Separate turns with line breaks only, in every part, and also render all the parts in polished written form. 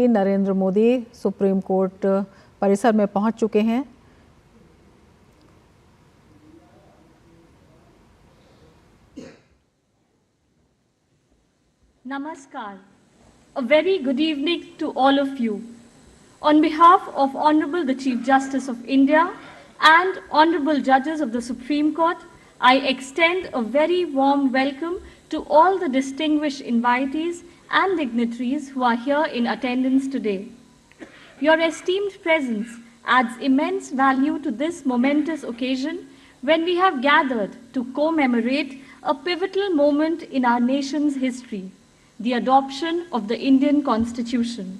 Narendra Modi supreme court परिसर में पहुंच चुके हैं।
Namaskar. A very good evening to all of you. On behalf of Honorable the Chief Justice of India and Honorable Judges of the Supreme Court, I extend a very warm welcome to all the distinguished invitees and dignitaries who are here in attendance today. Your esteemed presence adds immense value to this momentous occasion when we have gathered to commemorate a pivotal moment in our nation's history, the adoption of the Indian Constitution.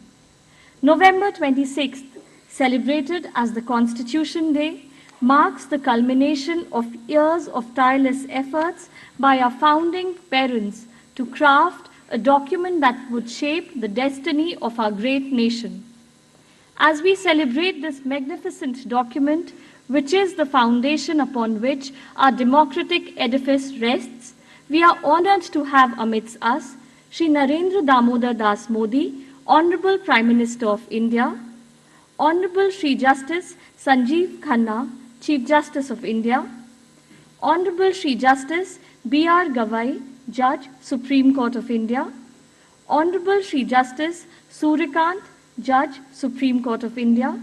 November 26th, celebrated as the Constitution Day, marks the culmination of years of tireless efforts by our founding parents to craft a document that would shape the destiny of our great nation. As we celebrate this magnificent document, which is the foundation upon which our democratic edifice rests, we are honored to have amidst us Shri Narendra Damodar Das Modi, Honorable Prime Minister of India, Honorable Shri Justice Sanjeev Khanna, Chief Justice of India, Honorable Shri Justice B.R. Gavai, Judge, Supreme Court of India, Honorable Shri Justice Suryakant, Judge, Supreme Court of India,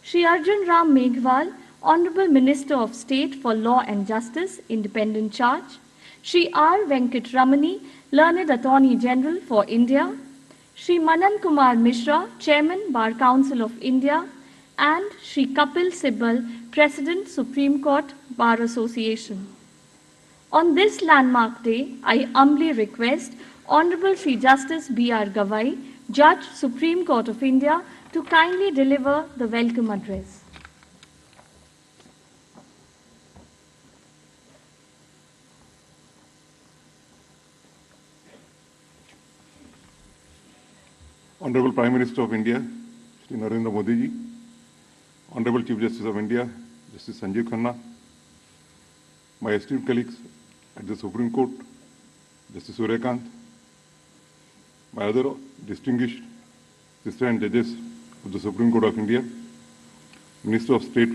Shri Arjun Ram Meghwal, Honorable Minister of State for Law and Justice, Independent Charge, Shri R. Venkat Ramani, Learned Attorney General for India, Shri Manan Kumar Mishra, Chairman, Bar Council of India, and Shri Kapil Sibal, President, Supreme Court Bar Association. On this landmark day, I humbly request Honorable Shri Justice B.R. Gavai, Judge, Supreme Court of India, to kindly deliver the welcome address.
Honorable Prime Minister of India, Shri Narendra Modi ji, Honorable Chief Justice of India, Justice Sanjeev Khanna, my esteemed colleagues at the Supreme Court, Justice Suryakant, my other distinguished sisters and judges of the Supreme Court of India, Minister of State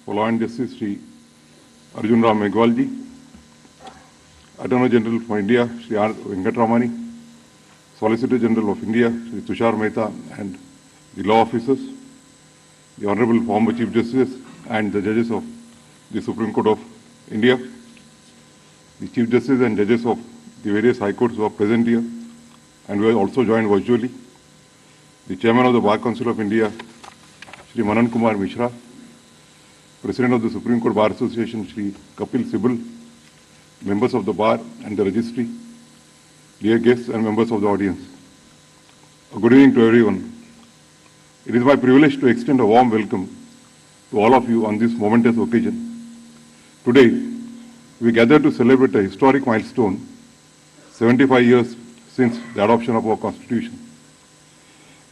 for Law and Justice, Shri Arjun Ram Meghwal ji, Attorney General for India, Shri R. Venkat Ramani, Solicitor General of India, Shri Tushar Mehta, and the law officers, the Honorable former Chief Justice and the judges of the Supreme Court of India, the Chief Justice and judges of the various High Courts who are present here and who are also joined virtually, the Chairman of the Bar Council of India, Shri Manan Kumar Mishra, President of the Supreme Court Bar Association, Shri Kapil Sibal, members of the Bar and the Registry, dear guests and members of the audience. A good evening to everyone. It is my privilege to extend a warm welcome to all of you on this momentous occasion. Today, we gather to celebrate a historic milestone, 75 years since the adoption of our Constitution.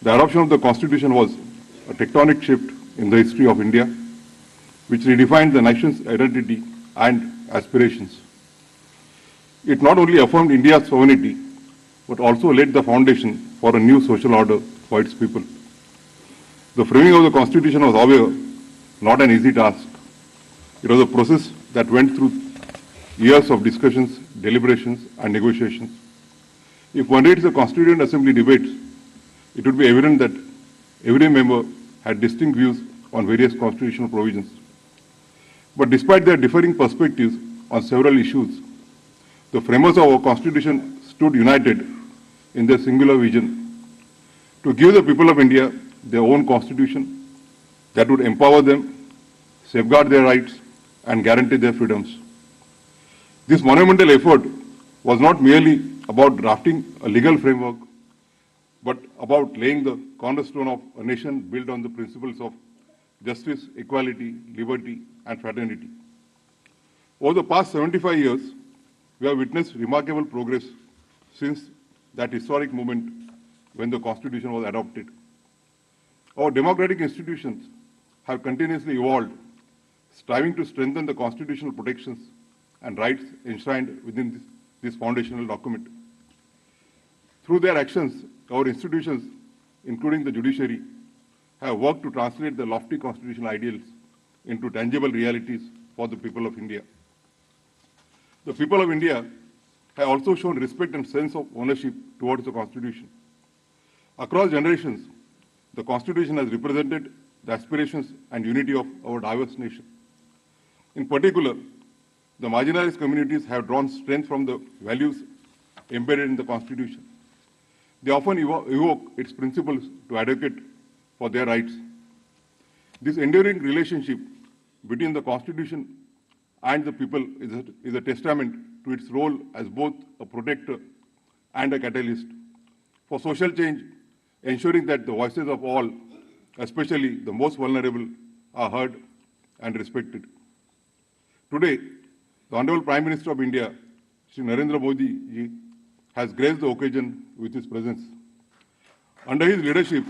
The adoption of the Constitution was a tectonic shift in the history of India, which redefined the nation's identity and aspirations. It not only affirmed India's sovereignty, but also laid the foundation for a new social order for its people. The framing of the Constitution was, however, not an easy task. It was a process that went through years of discussions, deliberations, and negotiations. If one reads the Constituent Assembly debates, it would be evident that every member had distinct views on various constitutional provisions. But despite their differing perspectives on several issues, the framers of our Constitution stood united in their singular vision to give the people of India their own Constitution that would empower them, safeguard their rights, and guarantee their freedoms. This monumental effort was not merely about drafting a legal framework, but about laying the cornerstone of a nation built on the principles of justice, equality, liberty, and fraternity. Over the past 75 years, we have witnessed remarkable progress since that historic moment when the Constitution was adopted. Our democratic institutions have continuously evolved, striving to strengthen the constitutional protections and rights enshrined within this foundational document. Through their actions, our institutions including the judiciary, have worked to translate the lofty constitutional ideals into tangible realities for the people of India. The people of India have also shown respect and sense of ownership towards the Constitution. Across generations, the Constitution has represented the aspirations and unity of our diverse nation. In particular, the marginalized communities have drawn strength from the values embedded in the Constitution. They often evoke its principles to advocate for their rights. This enduring relationship between the Constitution and the people is a testament to its role as both a protector and a catalyst for social change, ensuring that the voices of all, especially the most vulnerable, are heard and respected. Today, the Honorable Prime Minister of India, Shri Narendra Modi ji, has graced the occasion with his presence. Under his leadership,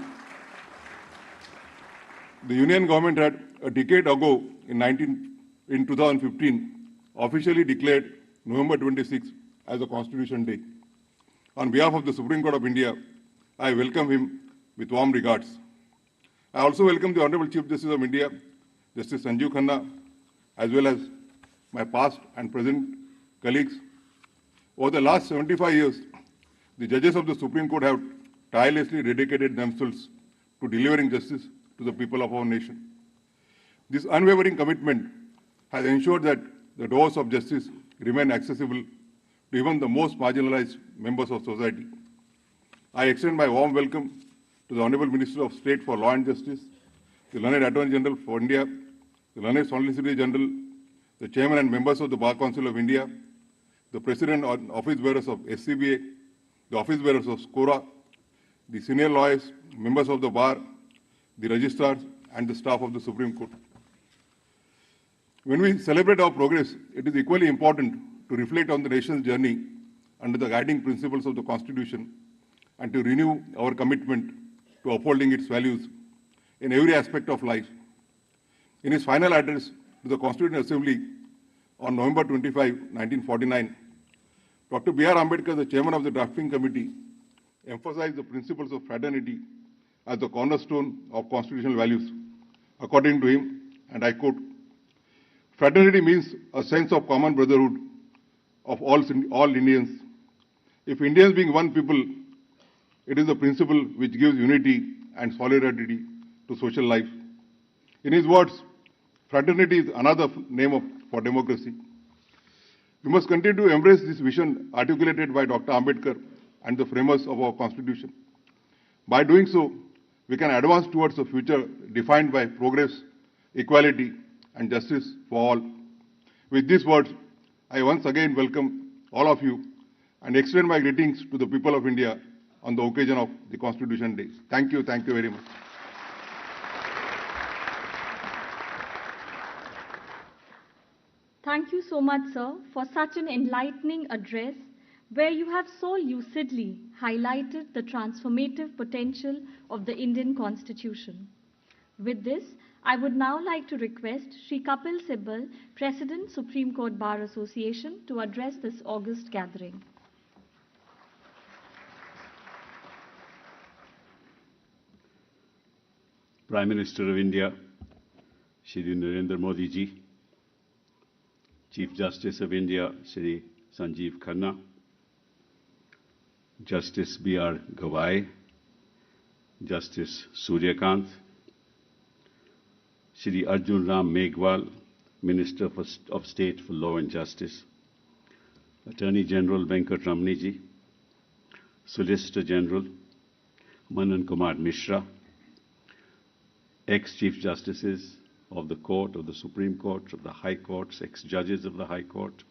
the Union government had a decade ago in 2015 officially declared November 26 as a Constitution Day. On behalf of the Supreme Court of India, I welcome him with warm regards. I also welcome the Honorable Chief Justice of India, Justice Sanjeev Khanna, as well as my past and present colleagues. Over the last 75 years, the judges of the Supreme Court have tirelessly dedicated themselves to delivering justice to the people of our nation. This unwavering commitment has ensured that the doors of justice remain accessible to even the most marginalized members of society. I extend my warm welcome to the Honorable Minister of State for Law and Justice, the Learned Attorney General for India, the Learned Solicitor General, the Chairman and members of the Bar Council of India, the President and Office Bearers of SCBA, the Office Bearers of SCORA, the senior lawyers, members of the Bar, the registrars, and the staff of the Supreme Court. When we celebrate our progress, it is equally important to reflect on the nation's journey under the guiding principles of the Constitution and to renew our commitment to upholding its values in every aspect of life. In his final address to the Constituent Assembly on November 25, 1949, Dr. B.R. Ambedkar, the chairman of the drafting committee, emphasized the principles of fraternity as the cornerstone of constitutional values. According to him, and I quote, "Fraternity means a sense of common brotherhood of all Indians. If Indians being one people, it is a principle which gives unity and solidarity to social life." In his words, fraternity is another name for democracy. We must continue to embrace this vision articulated by Dr. Ambedkar and the framers of our Constitution. By doing so, we can advance towards a future defined by progress, equality, and justice for all. With these words, I once again welcome all of you and extend my greetings to the people of India on the occasion of the Constitution Day. Thank you very much.
Thank you so much, sir, for such an enlightening address where you have so lucidly highlighted the transformative potential of the Indian Constitution. With this, I would now like to request Shri Kapil Sibal, President, Supreme Court Bar Association, to address this august gathering.
Prime Minister of India, Shri Narendra Modi ji, Chief Justice of India, Shri Sanjeev Khanna, Justice B.R. Gawai, Justice Suryakant, Shri Arjun Ram Meghwal, Minister of State for Law and Justice, Attorney General Venkat Ramani ji, Solicitor General Manan Kumar Mishra, ex-Chief Justices of the Court, of the Supreme Court, of the High Courts, ex-judges of the High Court,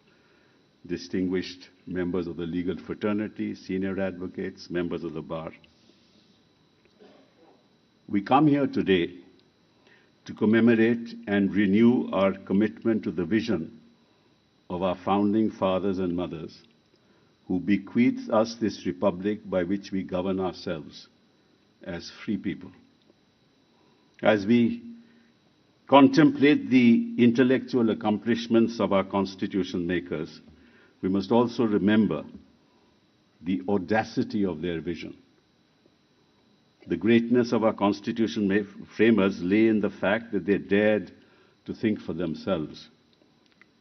distinguished members of the legal fraternity, senior advocates, members of the Bar. We come here today to commemorate and renew our commitment to the vision of our founding fathers and mothers who bequeathed us this republic by which we govern ourselves as free people. As we contemplate the intellectual accomplishments of our constitution makers, we must also remember the audacity of their vision. The greatness of our constitution framers lay in the fact that they dared to think for themselves,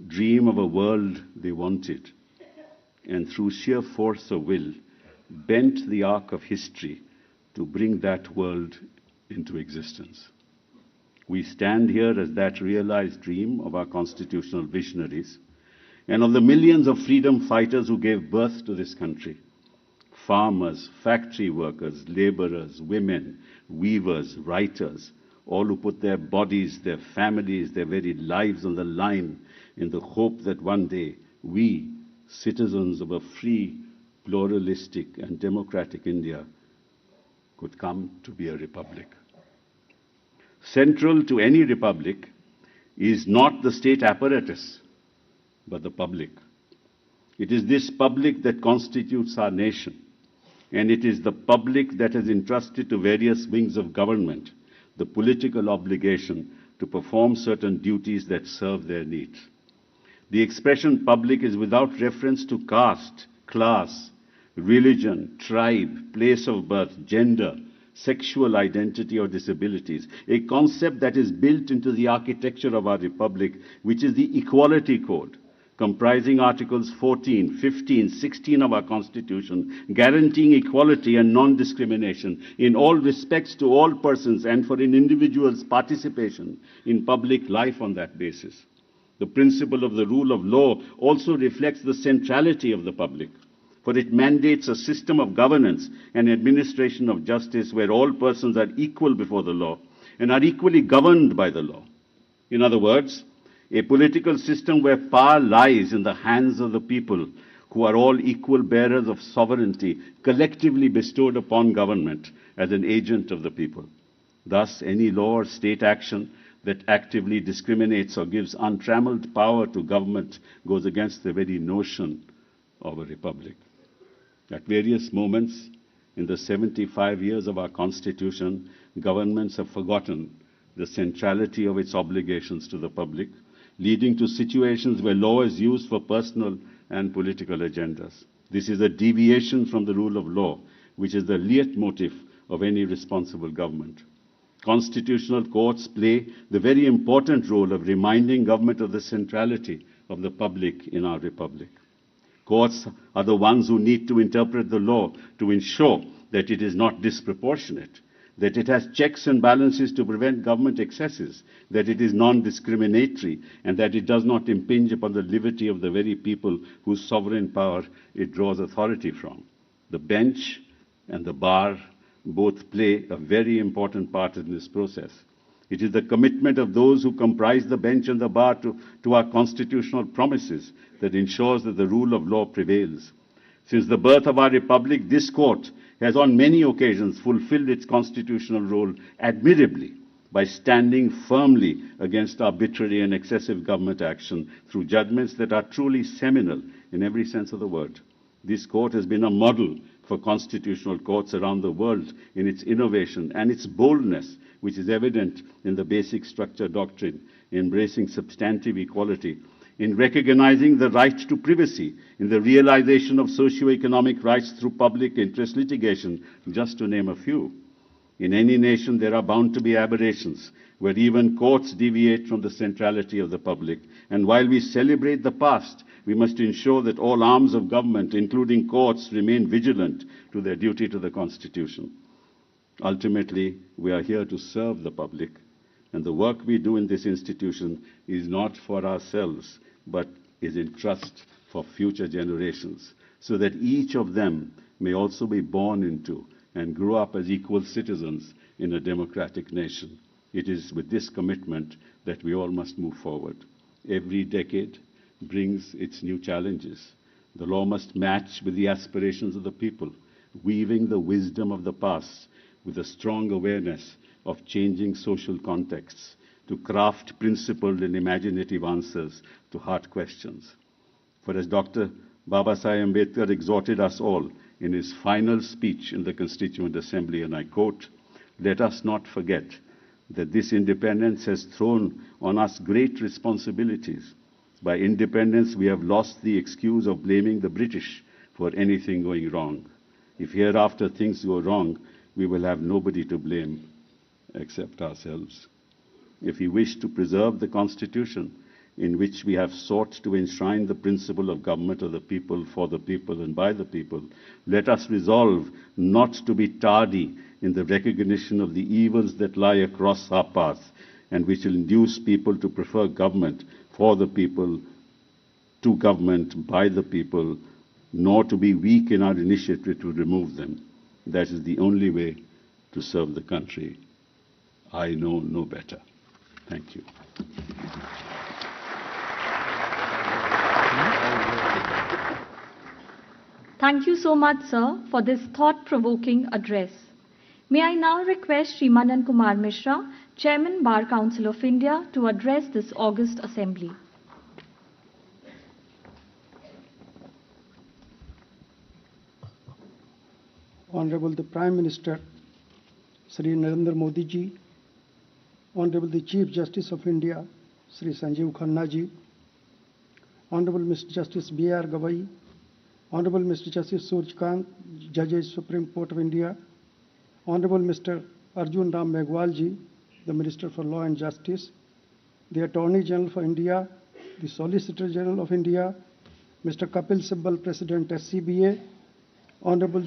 dream of a world they wanted, and through sheer force of will, bent the arc of history to bring that world into existence. We stand here as that realized dream of our constitutional visionaries and of the millions of freedom fighters who gave birth to this country. Farmers, factory workers, laborers, women, weavers, writers, all who put their bodies, their families, their very lives on the line in the hope that one day we, citizens of a free, pluralistic and democratic India, could come to be a republic. Central to any republic is not the state apparatus, but the public. It is this public that constitutes our nation, and it is the public that has entrusted to various wings of government the political obligation to perform certain duties that serve their needs. The expression public is without reference to caste, class, religion, tribe, place of birth, gender, sexual identity or disabilities, a concept that is built into the architecture of our republic, which is the Equality Code, comprising Articles 14, 15, 16 of our Constitution, guaranteeing equality and non-discrimination in all respects to all persons and for an individual's participation in public life on that basis. The principle of the rule of law also reflects the centrality of the public, for it mandates a system of governance and administration of justice where all persons are equal before the law and are equally governed by the law. In other words, a political system where power lies in the hands of the people, who are all equal bearers of sovereignty collectively bestowed upon government as an agent of the people. Thus, any law or state action that actively discriminates or gives untrammeled power to government goes against the very notion of a republic. At various moments in the 75 years of our Constitution, governments have forgotten the centrality of its obligations to the public, leading to situations where law is used for personal and political agendas. This is a deviation from the rule of law, which is the leitmotif of any responsible government. Constitutional courts play the very important role of reminding government of the centrality of the public in our republic. Courts are the ones who need to interpret the law to ensure that it is not disproportionate, that it has checks and balances to prevent government excesses, that it is non-discriminatory, and that it does not impinge upon the liberty of the very people whose sovereign power it draws authority from. The bench and the bar both play a very important part in this process. It is the commitment of those who comprise the bench and the bar to our constitutional promises that ensures that the rule of law prevails. Since the birth of our republic, this court has on many occasions fulfilled its constitutional role admirably by standing firmly against arbitrary and excessive government action through judgments that are truly seminal in every sense of the word. This court has been a model for constitutional courts around the world in its innovation and its boldness, which is evident in the basic structure doctrine, embracing substantive equality, in recognizing the right to privacy, in the realization of socio-economic rights through public interest litigation, just to name a few. In any nation, there are bound to be aberrations, where even courts deviate from the centrality of the public. And while we celebrate the past, we must ensure that all arms of government, including courts, remain vigilant to their duty to the Constitution. Ultimately, we are here to serve the public, and the work we do in this institution is not for ourselves, but is in trust for future generations, so that each of them may also be born into and grow up as equal citizens in a democratic nation. It is with this commitment that we all must move forward. Every decade brings its new challenges. The law must match with the aspirations of the people, weaving the wisdom of the past with a strong awareness of changing social contexts to craft principled and imaginative answers to hard questions. For as Dr. Babasaheb Ambedkar exhorted us all in his final speech in the Constituent Assembly, and I quote, "Let us not forget that this independence has thrown on us great responsibilities. By independence, we have lost the excuse of blaming the British for anything going wrong. If hereafter things go wrong, we will have nobody to blame except ourselves. If we wish to preserve the Constitution, in which we have sought to enshrine the principle of government of the people, for the people, and by the people, let us resolve not to be tardy in the recognition of the evils that lie across our path, and which will induce people to prefer government for the people to government by the people, nor to be weak in our initiative to remove them. That is the only way to serve the country. I know no better. Thank you.
Thank you so much, sir, for this thought-provoking address. May I now request Shri Manan Kumar Mishra, Chairman Bar Council of India, to address this august assembly.
Honorable the Prime Minister, Sri Narendra Modi ji, Honorable the Chief Justice of India, Sri Sanjeev Khanna ji, Honorable Mr. Justice B.R. Gavai, Honorable Mr. Justice Surjkant, Judges, Supreme Court of India, Honorable Mr. Arjun Ram Meghwal ji, the Minister for Law and Justice, the Attorney General for India, the Solicitor General of India, Mr. Kapil Sibal, President SCBA, Honorable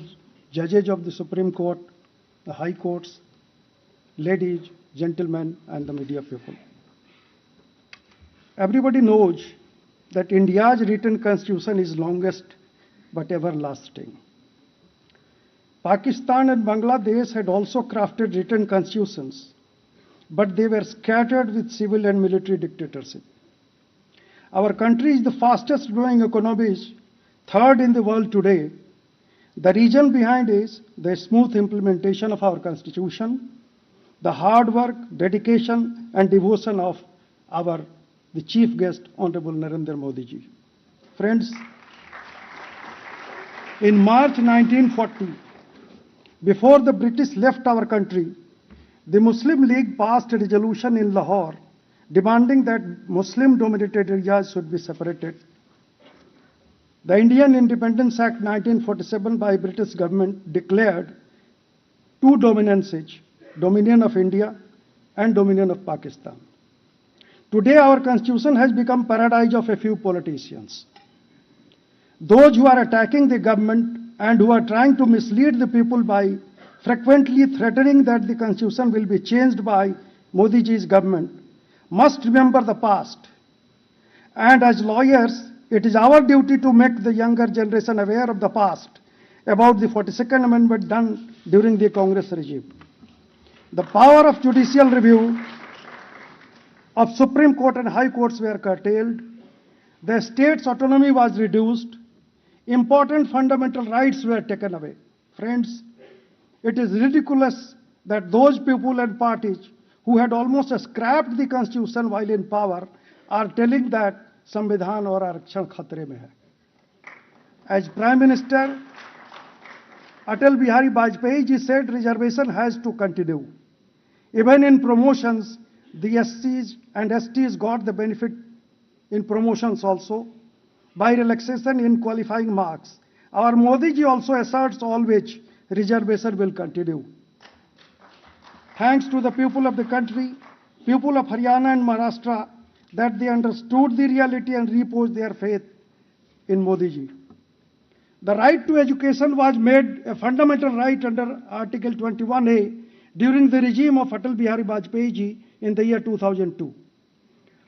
Judges of the Supreme Court, the High Courts, ladies, gentlemen, and the media people. Everybody knows that India's written constitution is longest but everlasting. Pakistan and Bangladesh had also crafted written constitutions, but they were scattered with civil and military dictatorship. Our country is the fastest growing economies, third in the world today. The reason behind is the smooth implementation of our constitution, the hard work, dedication, and devotion of the chief guest, Honorable Narendra Modi ji. Friends, in March 1940, before the British left our country, the Muslim League passed a resolution in Lahore demanding that Muslim-dominated areas should be separated. The Indian Independence Act 1947 by British government declared two dominances, Dominion of India and Dominion of Pakistan. Today our constitution has become paradise of a few politicians. Those who are attacking the government and who are trying to mislead the people by frequently threatening that the constitution will be changed by Modi ji's government must remember the past. And as lawyers, it is our duty to make the younger generation aware of the past about the 42nd Amendment done during the Congress regime. The power of judicial review of Supreme Court and High Courts were curtailed. The state's autonomy was reduced. Important fundamental rights were taken away. Friends, it is ridiculous that those people and parties who had almost scrapped the constitution while in power are telling that Samvidhan or Arakshan khatre mein hai. As Prime Minister, Atal Bihari Vajpayee ji said reservation has to continue. Even in promotions, the SCs and STs got the benefit in promotions also by relaxation in qualifying marks. Our Modi ji also asserts always reservation will continue. Thanks to the people of the country, people of Haryana and Maharashtra, that they understood the reality and reposed their faith in Modi ji. The right to education was made a fundamental right under Article 21A during the regime of Atal Bihari Vajpayee ji in the year 2002.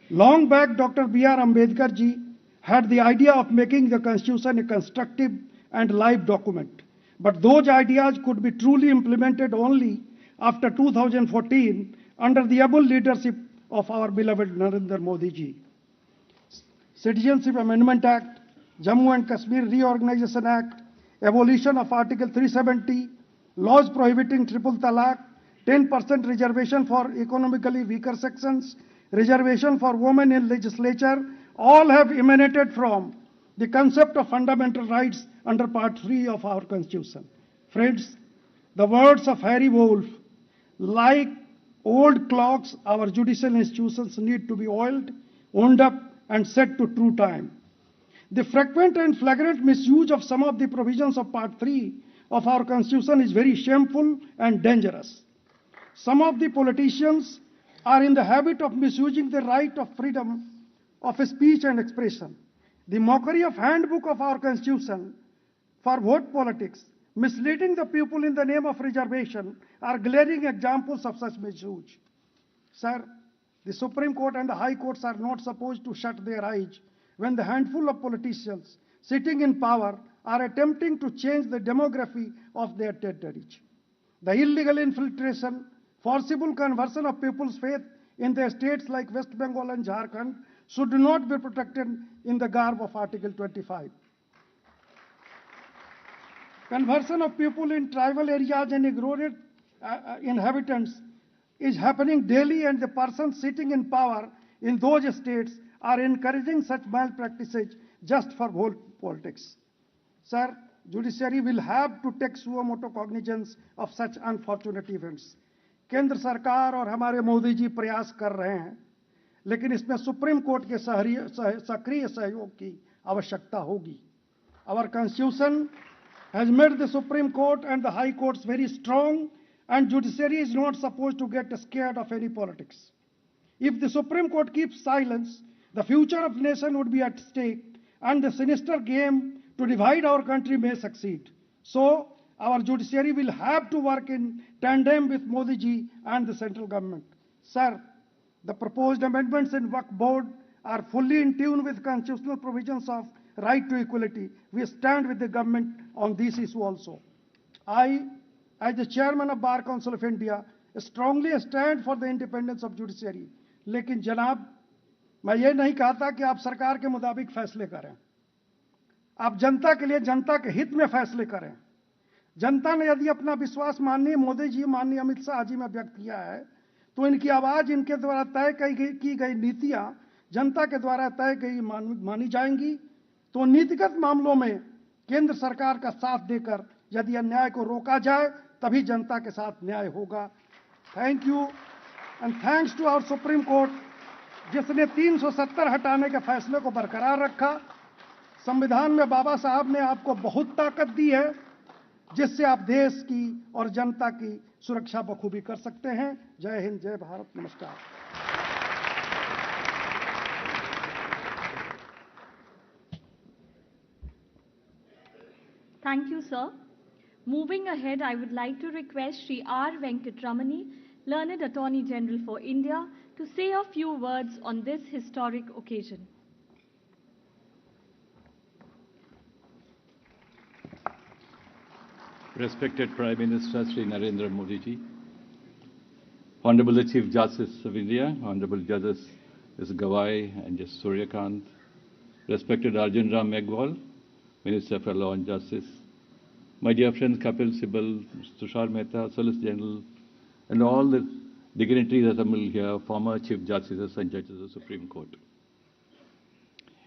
Long back, Dr. B.R. Ambedkar ji had the idea of making the constitution a constructive and live document. But those ideas could be truly implemented only after 2014 under the able leadership of our beloved Narendra Modi ji. Citizenship Amendment Act, Jammu and Kashmir Reorganization Act, abolition of Article 370, laws prohibiting triple talaq, 10% reservation for economically weaker sections, reservation for women in legislature, all have emanated from the concept of fundamental rights under Part 3 of our Constitution. Friends, the words of Harry Wolff, like old clocks, our judicial institutions need to be oiled, wound up, and set to true time. The frequent and flagrant misuse of some of the provisions of Part 3 of our constitution is very shameful and dangerous. Some of the politicians are in the habit of misusing the right of freedom of speech and expression. The mockery of handbook of our constitution for vote politics, misleading the people in the name of reservation, are glaring examples of such misuse. Sir, the Supreme Court and the High Courts are not supposed to shut their eyes when the handful of politicians sitting in power are attempting to change the demography of their territories. The illegal infiltration, forcible conversion of people's faith in their states like West Bengal and Jharkhand should not be protected in the garb of Article 25. Conversion of people in tribal areas and eroded inhabitants is happening daily, and the persons sitting in power in those states are encouraging such malpractices just for vote politics. Sir, judiciary will have to take suo motu cognizance of such unfortunate events. केंद्र सरकार और हमारे मोदी जी प्रयास कर रहे हैं, लेकिन इसमें सुप्रीम कोर्ट के सक्रिय सहयोग की आवश्यकता होगी. Our constitution has made the Supreme Court and the High Courts very strong, and judiciary is not supposed to get scared of any politics. If the Supreme Court keeps silence, the future of the nation would be at stake, and the sinister game to divide our country may succeed. So, our judiciary will have to work in tandem with Modi ji and the central government. Sir, the proposed amendments in Waqf Board are fully in tune with constitutional provisions of right to equality. We stand with the government on this issue also. I, as the chairman of Bar Council of India, strongly stand for the independence of judiciary. लेकिन जनाब, मैं ये नहीं कहता कि आप सरकार के मुताबिक फैसले करें. आप जनता के लिए, जनता के हित में फैसले करें. जनता ने यदि अपना विश्वास माननीय मोदी जी, माननीय अमित शाह जी में व्यक्त किया है, तो इनकी आवाज, इनके द्वारा तय की गई नीतियां जनता के द्वारा तय की मानी जाएंगी. तो नीतिगत मामलों में केंद्र सरकार का साथ देकर यदि अन्याय को रोका जाए, तभी जनता के साथ न्याय होगा. Thank you and thanks to our Supreme Court, जिसने 370 हटाने के फैसले को बरकरार रखा. संविधान में बाबा साहब ने आपको बहुत ताकत दी है, जिससे आप देश की और जनता की सुरक्षा बखूबी कर सकते हैं. जय हिंद, जय भारत, नमस्कार.
Thank you, sir. Moving ahead, I would like to request Sri R. Venkatramani, Learned Attorney General for India, to say a few words on this historic occasion.
Respected Prime Minister Sri Narendra Modi ji, Honorable the Chief Justice of India, Honorable Judges Ms. Gawai and Justice Suryakant, respected Arjun Ram Meghwal, Minister for Law and Justice, my dear friends Kapil Sibal, Tushar Mehta, Solicitor General, and all the dignitaries assembled here, former Chief Justices and Judges of the Supreme Court.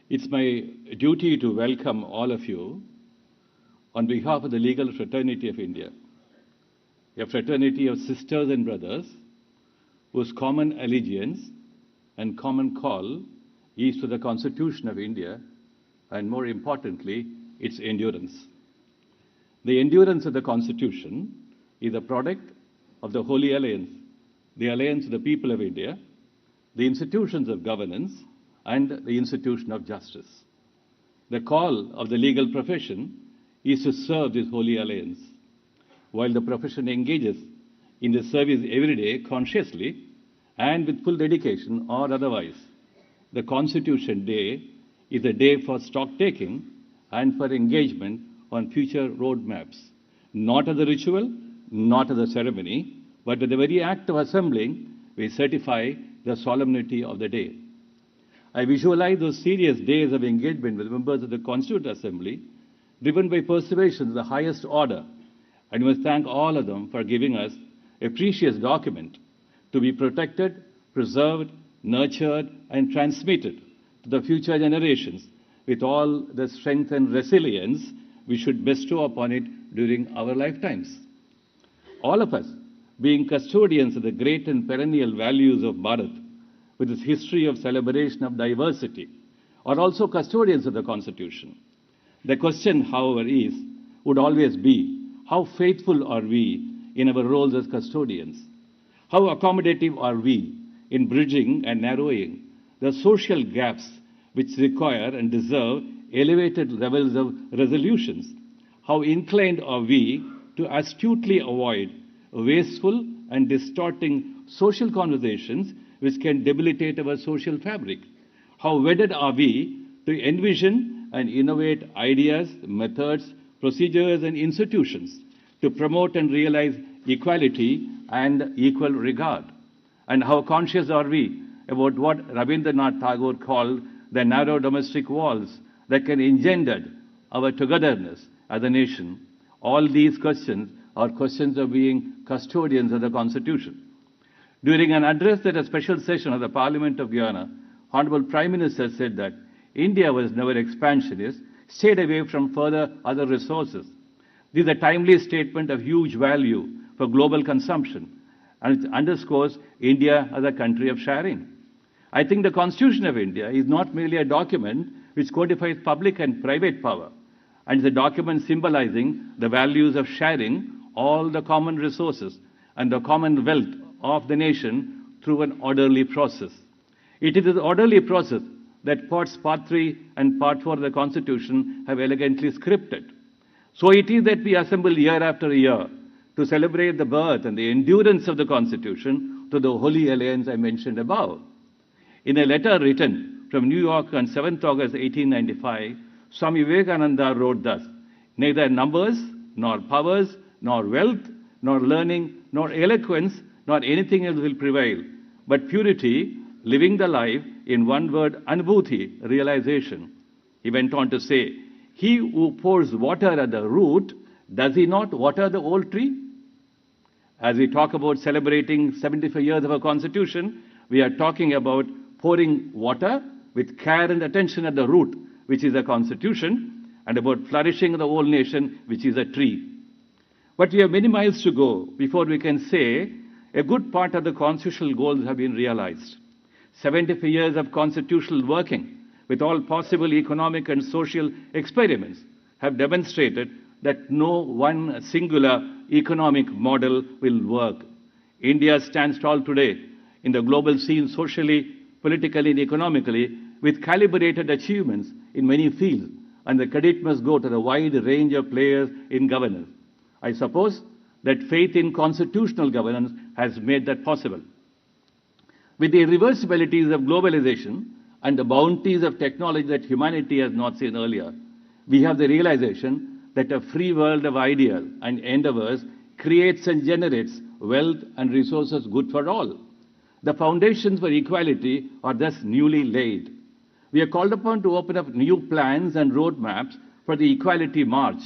It's my duty to welcome all of you on behalf of the legal fraternity of India, a fraternity of sisters and brothers whose common allegiance and common call is to the Constitution of India, and more importantly, its endurance. The endurance of the Constitution is a product of the Holy Alliance, the alliance of the people of India, the institutions of governance, and the institution of justice. The call of the legal profession is to serve this Holy Alliance. While the profession engages in the service every day consciously and with full dedication or otherwise, the Constitution Day is a day for stock-taking and for engagement on future roadmaps, not as a ritual, not as a ceremony, but with the very act of assembling, we certify the solemnity of the day. I visualize those serious days of engagement with members of the Constituent Assembly, driven by perseveration of the highest order, and we must thank all of them for giving us a precious document to be protected, preserved, nurtured, and transmitted to the future generations with all the strength and resilience we should bestow upon it during our lifetimes. All of us, being custodians of the great and perennial values of Bharat, with its history of celebration of diversity, are also custodians of the Constitution. The question, however, would always be,
How faithful are we in our roles as custodians? How accommodative are we in bridging and narrowing the social gaps which require and deserve elevated levels of resolutions? How inclined are we to astutely avoid wasteful and distorting social conversations which can debilitate our social fabric? How wedded are we to envision and innovate ideas, methods, procedures, and institutions to promote and realize equality and equal regard? And how conscious are we about what Rabindranath Tagore called the narrow domestic walls that can engender our togetherness as a nation? All these questions are questions of being custodians of the Constitution. During an address at a special session of the Parliament of Guyana, Honorable Prime Minister said that India was never expansionist, stayed away from further other resources. This is a timely statement of huge value for global consumption, and it underscores India as a country of sharing. I think the Constitution of India is not merely a document which codifies public and private power, and is a document symbolizing the values of sharing all the common resources and the common wealth of the nation through an orderly process. It is an orderly process that parts Part 3 and Part 4 of the Constitution have elegantly scripted. So it is that we assemble year after year to celebrate the birth and the endurance of the Constitution to the Holy Alliance I mentioned above. In a letter written from New York on 7th August 1895, Swami Vivekananda wrote thus: "Neither numbers, nor powers, nor wealth, nor learning, nor eloquence, nor anything else will prevail, but purity, living the life, in one word, anubhuti, realization." He went on to say, "He who pours water at the root, does he not water the old tree?" As we talk about celebrating 75 years of our Constitution, we are talking about pouring water with care and attention at the root, which is a Constitution, and about flourishing the whole nation, which is a tree. But we have many miles to go before we can say a good part of the constitutional goals have been realized. 75 years of constitutional working with all possible economic and social experiments have demonstrated that no one singular economic model will work. India stands tall today in the global scene socially, politically, and economically, with calibrated achievements in many fields, and the credit must go to the wide range of players in governance. I suppose that faith in constitutional governance has made that possible. With the irreversibilities of globalization and the bounties of technology that humanity has not seen earlier, we have the realization that a free world of ideas and endeavors creates and generates wealth and resources good for all. The foundations for equality are thus newly laid. We are called upon to open up new plans and roadmaps for the equality march.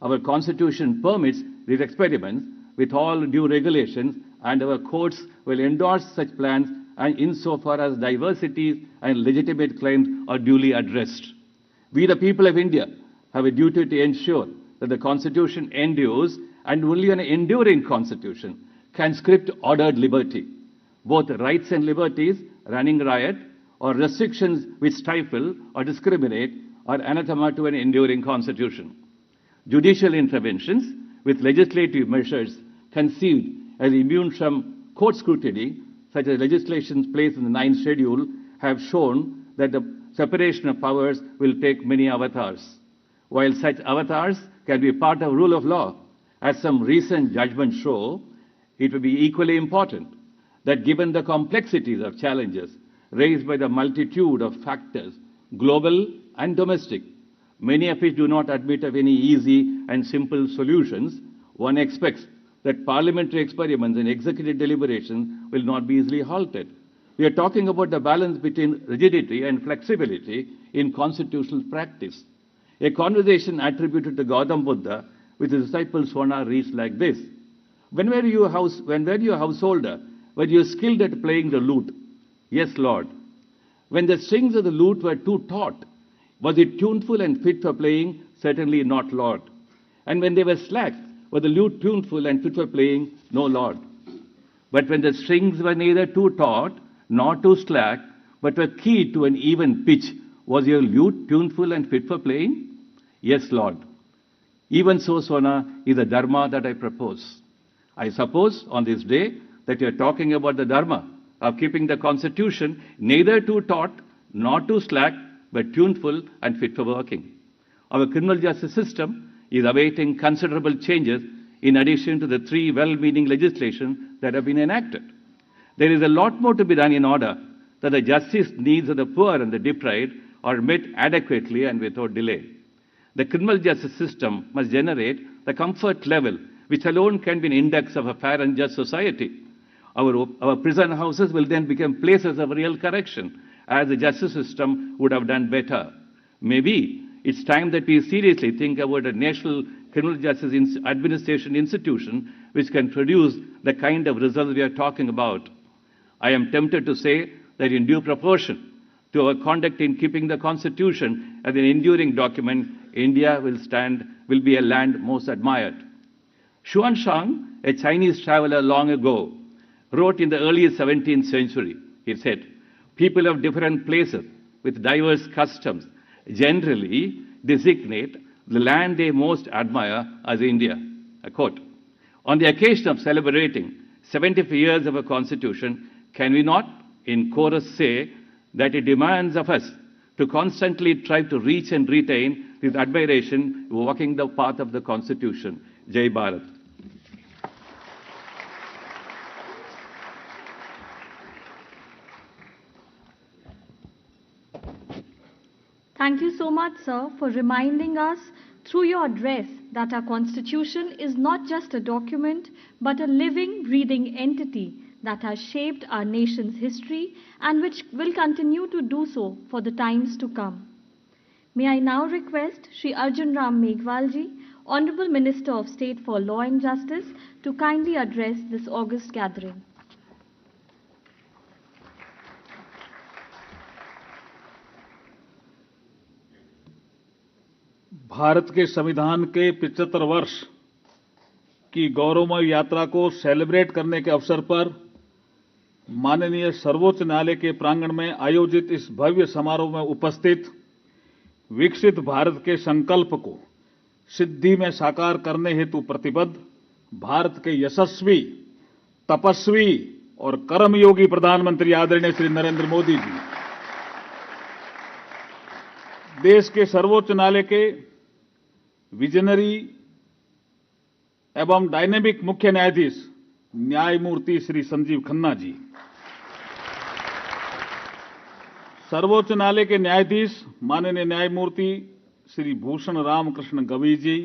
Our Constitution permits these experiments with all due regulations, and our courts will endorse such plans and insofar as diversities and legitimate claims are duly addressed. We, the people of India, have a duty to ensure that the Constitution endures, and only an enduring Constitution can script ordered liberty. Both rights and liberties running riot or restrictions which stifle or discriminate are anathema to an enduring Constitution. Judicial interventions with legislative measures conceived as immune from court scrutiny, such as legislation placed in the 9th schedule, have shown that the separation of powers will take many avatars. While such avatars can be part of rule of law, as some recent judgments show, it will be equally important that given the complexities of challenges raised by the multitude of factors, global and domestic, many of which do not admit of any easy and simple solutions, one expects that parliamentary experiments and executive deliberations will not be easily halted. We are talking about the balance between rigidity and flexibility in constitutional practice. A conversation attributed to Gautam Buddha with his disciple Swana reads like this: When were you a householder? Were you skilled at playing the lute? Yes, Lord. When the strings of the lute were too taut, was it tuneful and fit for playing? Certainly not, Lord. And when they were slack, was the lute tuneful and fit for playing? No, Lord. But when the strings were neither too taut nor too slack, but were keyed to an even pitch, was your lute tuneful and fit for playing? Yes, Lord. Even so, Sona, is the Dharma that I propose. I suppose on this day that you are talking about the Dharma of keeping the Constitution neither too taut nor too slack, but tuneful and fit for working. Our criminal justice system is awaiting considerable changes in addition to the 3 well-meaning legislation that have been enacted. There is a lot more to be done in order that the justice needs of the poor and the deprived are met adequately and without delay. The criminal justice system must generate the comfort level which alone can be an index of a fair and just society. Our prison houses will then become places of real correction, as the justice system would have done better. Maybe it's time that we seriously think about a national criminal justice administration institution which can produce the kind of results we are talking about. I am tempted to say that in due proportion to our conduct in keeping the Constitution as an enduring document, India will be a land most admired. Xuanzang, a Chinese traveler long ago, wrote in the early 17th century, he said, people of different places with diverse customs generally designate the land they most admire as India. A quote, on the occasion of celebrating 75 years of a constitution, can we not in chorus say that it demands of us to constantly try to reach and retain this admiration walking the path of the constitution. Jai Bharat.
Thank you so much, sir, for reminding us through your address that our Constitution is not just a document, but a living, breathing entity that has shaped our nation's history and which will continue to do so for the times to come. May I now request Shri Arjun Ram Meghwalji, Honorable Minister of State for Law and Justice, to kindly address this august gathering.
Bharat के संविधान के 75 वर्ष की गौरवमय यात्रा को celebrate करने के अवसर पर माननीय सर्वोच्च न्यायालय के प्रांगण में आयोजित इस भव्य समारोह में उपस्थित विकसित भारत के संकल्प को सिद्धि में साकार करने हेतु प्रतिबद्ध भारत के यशस्वी, तपस्वी और कर्मयोगी प्रधानमंत्री आदरणीय श्री नरेंद्र मोदी जी, देश के सर्वोच्च न्यायालय के विजनरी एवं डायनेमिक मुख्य न्यायाधीश न्यायमूर्ति श्री संजीव खन्ना जी, सर्वोच्च न्यायालय के न्यायाधीश माननीय न्यायमूर्ति श्री भूषण रामकृष्ण गवई जी,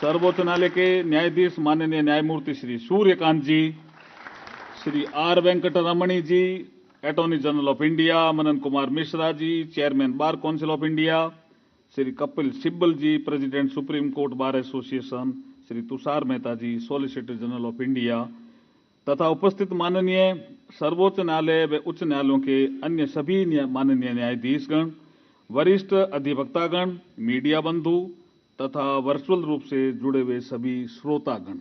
सर्वोच्च न्यायालय के न्यायाधीश माननीय न्यायमूर्ति Shri Suryakant ji, Shri R Venkataramani ji, attorney general of India Manan Kumar Mishra ji, chairman bar council of India, Shri Kapil Sibal ji, president supreme court bar association, Shri Tushar Mehta ji, solicitor general of India, तथा उपस्थित माननीय सर्वोच्च न्यायालय व उच्च न्यायालयों के अन्य सभी माननीय न्यायाधीशगण, वरिष्ठ अधिवक्तागण, मीडिया बंधु तथा वर्चुअल रूप से जुड़े हुए सभी श्रोतागण,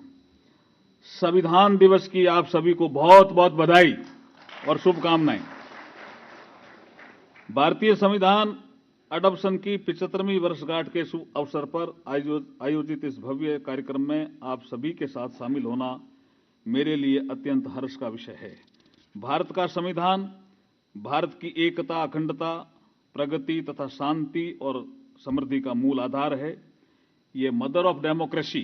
संविधान दिवस की आप सभी को बहुत बहुत बधाई और शुभकामनाएं। भारतीय संविधान अडॉप्शन की 75वीं वर्षगांठ के शुभ अवसर पर आयोजित इस भव्य कार्यक्रम में आप सभी के साथ शामिल होना मेरे लिए अत्यंत हर्ष का विषय है। भारत का संविधान भारत की एकता, अखंडता, प्रगति तथा शांति और समृद्धि का मूल आधार है। ये मदर ऑफ डेमोक्रेसी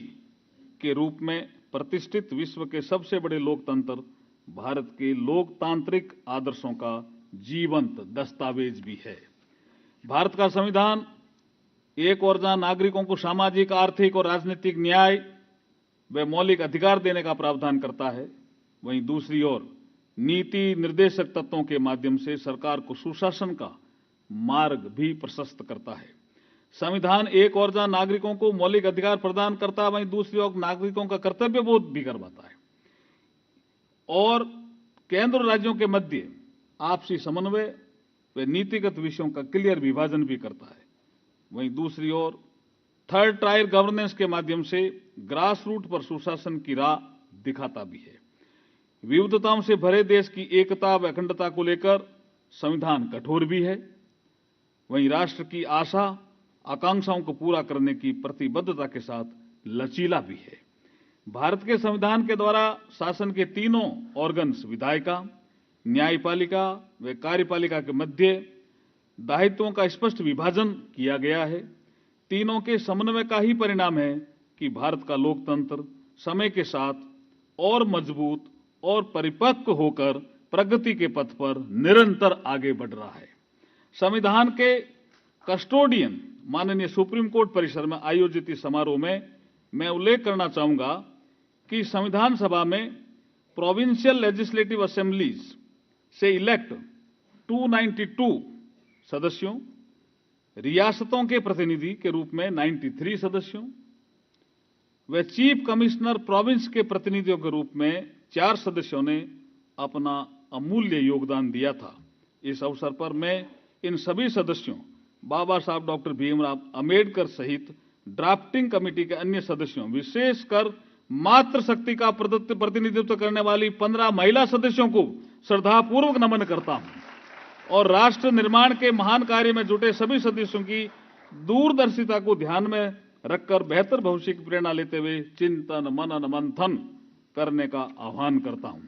के रूप में प्रतिष्ठित विश्व के सबसे बड़े लोकतंत्र भारत के लोकतांत्रिक आदर्शों का जीवंत दस्तावेज भी है। भारत का संविधान एक ओर जहां नागरिकों को सामाजिक, आर्थिक और राजनीतिक न्याय व मौलिक अधिकार देने का प्रावधान करता है, वहीं दूसरी ओर नीति निर्देशक तत्वों के माध्यम से सरकार को सुशासन का मार्ग भी प्रशस्त करता है। संविधान एक ओर जहां नागरिकों को मौलिक अधिकार प्रदान करता है, वहीं दूसरी ओर नागरिकों का कर्तव्य बोध भी करवाता है और केंद्र और राज्यों के मध्य आपसी समन्वय व नीतिगत विषयों का क्लियर विभाजन भी करता है। वहीं दूसरी ओर थर्ड टायर गवर्नेंस के माध्यम से ग्रास रूट पर सुशासन की राह दिखाता भी है। विविधताओं से भरे देश की एकता व अखंडता को लेकर संविधान कठोर भी है। वहीं राष्ट्र की आशा आकांक्षाओं को पूरा करने की प्रतिबद्धता के साथ लचीला भी है। भारत के संविधान के द्वारा शासन के तीनों ऑर्गन्स विधायिका, न्यायपालिका व कार्यपालिका के मध्य दायित्वों का स्पष्ट विभाजन किया गया है। तीनों के समन्वय का ही परिणाम है कि भारत का लोकतंत्र समय के साथ और मजबूत और परिपक्व होकर प्रगति के पथ पर निरंतर आगे बढ़ रहा है। संविधान के कस्टोडियन माननीय सुप्रीम कोर्ट परिसर में आयोजित इस समारोह में मैं उल्लेख करना चाहूंगा कि संविधान सभा में प्रोविंशियल लेजिस्लेटिव असेंबलीज से इलेक्ट 292 सदस्यों, रियासतों के प्रतिनिधि के रूप में 93 सदस्यों व चीफ कमिश्नर प्रोविंस के प्रतिनिधियों के रूप में 4 सदस्यों ने अपना अमूल्य योगदान दिया था। इस अवसर पर मैं इन सभी सदस्यों, बाबा साहब डॉक्टर भीमराव अंबेडकर सहित ड्राफ्टिंग कमेटी के अन्य सदस्यों, विशेषकर मातृशक्ति का प्रतिनिधित्व करने वाली 15 महिला सदस्यों को श्रद्धापूर्वक नमन करता हूं और राष्ट्र निर्माण के महान कार्य में जुटे सभी सदस्यों की दूरदर्शिता को ध्यान में रखकर बेहतर भविष्य की प्रेरणा लेते हुए चिंतन, मनन, मंथन करने का आह्वान करता हूं।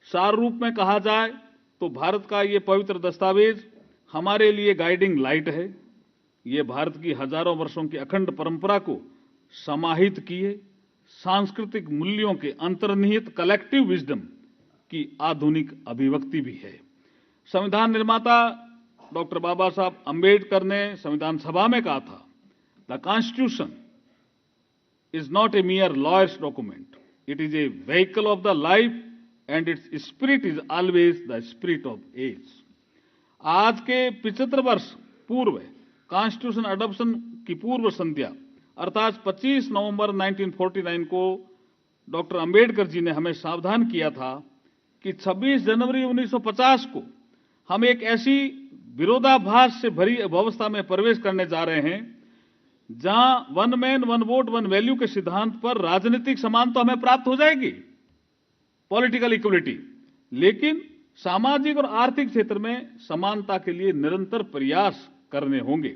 सार रूप में कहा जाए तो भारत का ये पवित्र दस्तावेज हमारे लिए गाइडिंग लाइट है। ये भारत की हजारों वर्षों की अखंड परंपरा को समाहित किए सांस्कृतिक मूल्यों के अंतर्निहित कलेक्टिव विजडम की आधुनिक अभिव्यक्ति भी है। संविधान निर्माता डॉक्टर बाबा साहब अंबेडकर ने संविधान सभा में कहा था, the constitution is not a mere lawyers document, it is a vehicle of the life and its spirit is always the spirit of age. आज के 75 वर्ष पूर्व कॉन्स्टिट्यूशन अडॉप्शन की पूर्व संध्या अर्थात 25 नवंबर 1949 को डॉक्टर अंबेडकर जी ने हमें सावधान किया था कि 26 जनवरी 1950 को हम एक ऐसी विरोधाभास से भरी अवस्था में प्रवेश करने जा रहे हैं जहां one man one vote one value के सिद्धांत पर राजनीतिक समानता हमें प्राप्त हो जाएगी, पॉलिटिकल इक्वलिटी, लेकिन सामाजिक और आर्थिक क्षेत्र में समानता के लिए निरंतर प्रयास करने होंगे।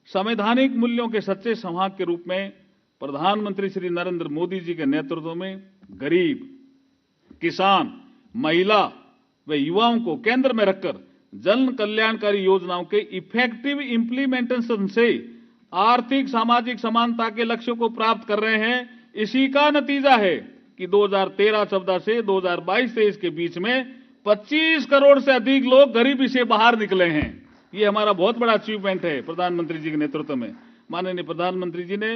संवैधानिक मूल्यों के सच्चे संवाहक के रूप में प्रधानमंत्री श्री नरेंद्र मोदी जी के नेतृत्व में गरीब, किसान, महिला व युवाओं को केंद्र में रखकर जन कल्याणकारी योजनाओं के इफेक्टिव इंप्लीमेंटेशन से आर्थिक सामाजिक समानता के लक्ष्यों को प्राप्त कर रहे हैं। इसी का नतीजा है कि 2013-14 से 2022-23 के बीच में 25 करोड़ से अधिक लोग गरीबी से बाहर निकले हैं। ये हमारा बहुत बड़ा अचीवमेंट है प्रधानमंत्री जी के नेतृत्व में। माननीय प्रधानमंत्री जी ने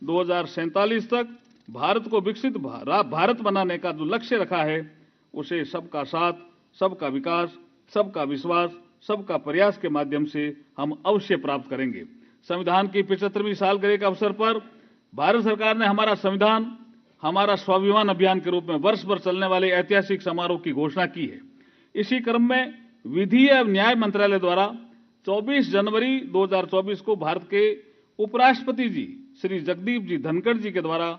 2047 तक भारत को विकसित भारत बनाने का जो लक्ष्य रखा है उसे सबका साथ, सबका विकास, सबका विश्वास, सबका प्रयास के माध्यम से हम अवश्य प्राप्त करेंगे। संविधान की 75वीं सालगिरह के अवसर पर भारत सरकार ने हमारा संविधान हमारा स्वाभिमान अभियान के रूप में वर्ष भर चलने वाले ऐतिहासिक समारोह की घोषणा की है। इसी क्रम में विधि एवं न्याय मंत्रालय द्वारा 24 जनवरी 2024 को भारत के उपराष्ट्रपति जी श्री जगदीप जी धनखड़ जी के द्वारा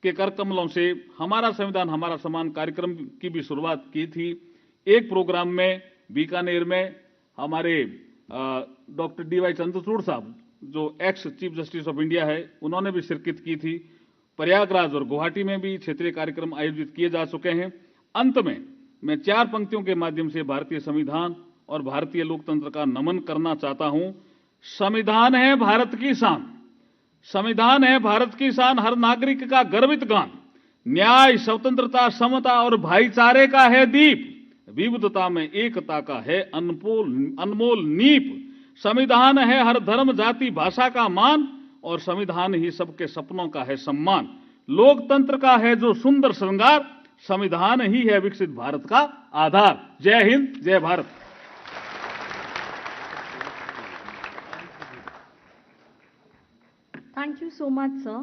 के कर कमलों से हमारा संविधान हमारा सम्मान कार्यक्रम की भी शुरुआत की थी। एक प्रोग्राम में बीकानेर में हमारे डॉक्टर DY चंद्रचूड़ साहब जो ex chief justice of India है उन्होंने भी शिरकत की थी। प्रयागराज और गुवाहाटी में भी क्षेत्रीय कार्यक्रम आयोजित किए जा चुके हैं। अंत में मैं 4 पंक्तियों के माध्यम से भारतीय संविधान और भारतीय लोकतंत्र का नमन करना चाहता हूं। संविधान है भारत की शान, संविधान है भारत की शान, हर नागरिक का गर्वित गान, न्याय, स्वतंत्रता, समता और भाईचारे का है दीप, विविधता में एकता का है अनमोल नीप। संविधान है हर धर्म, जाति, भाषा का मान और संविधान ही सबके सपनों का है सम्मान। लोकतंत्र का है जो सुंदर श्रृंगार, संविधान ही है विकसित भारत का आधार। जय हिंद, जय Bharat.
Thank you so much, sir.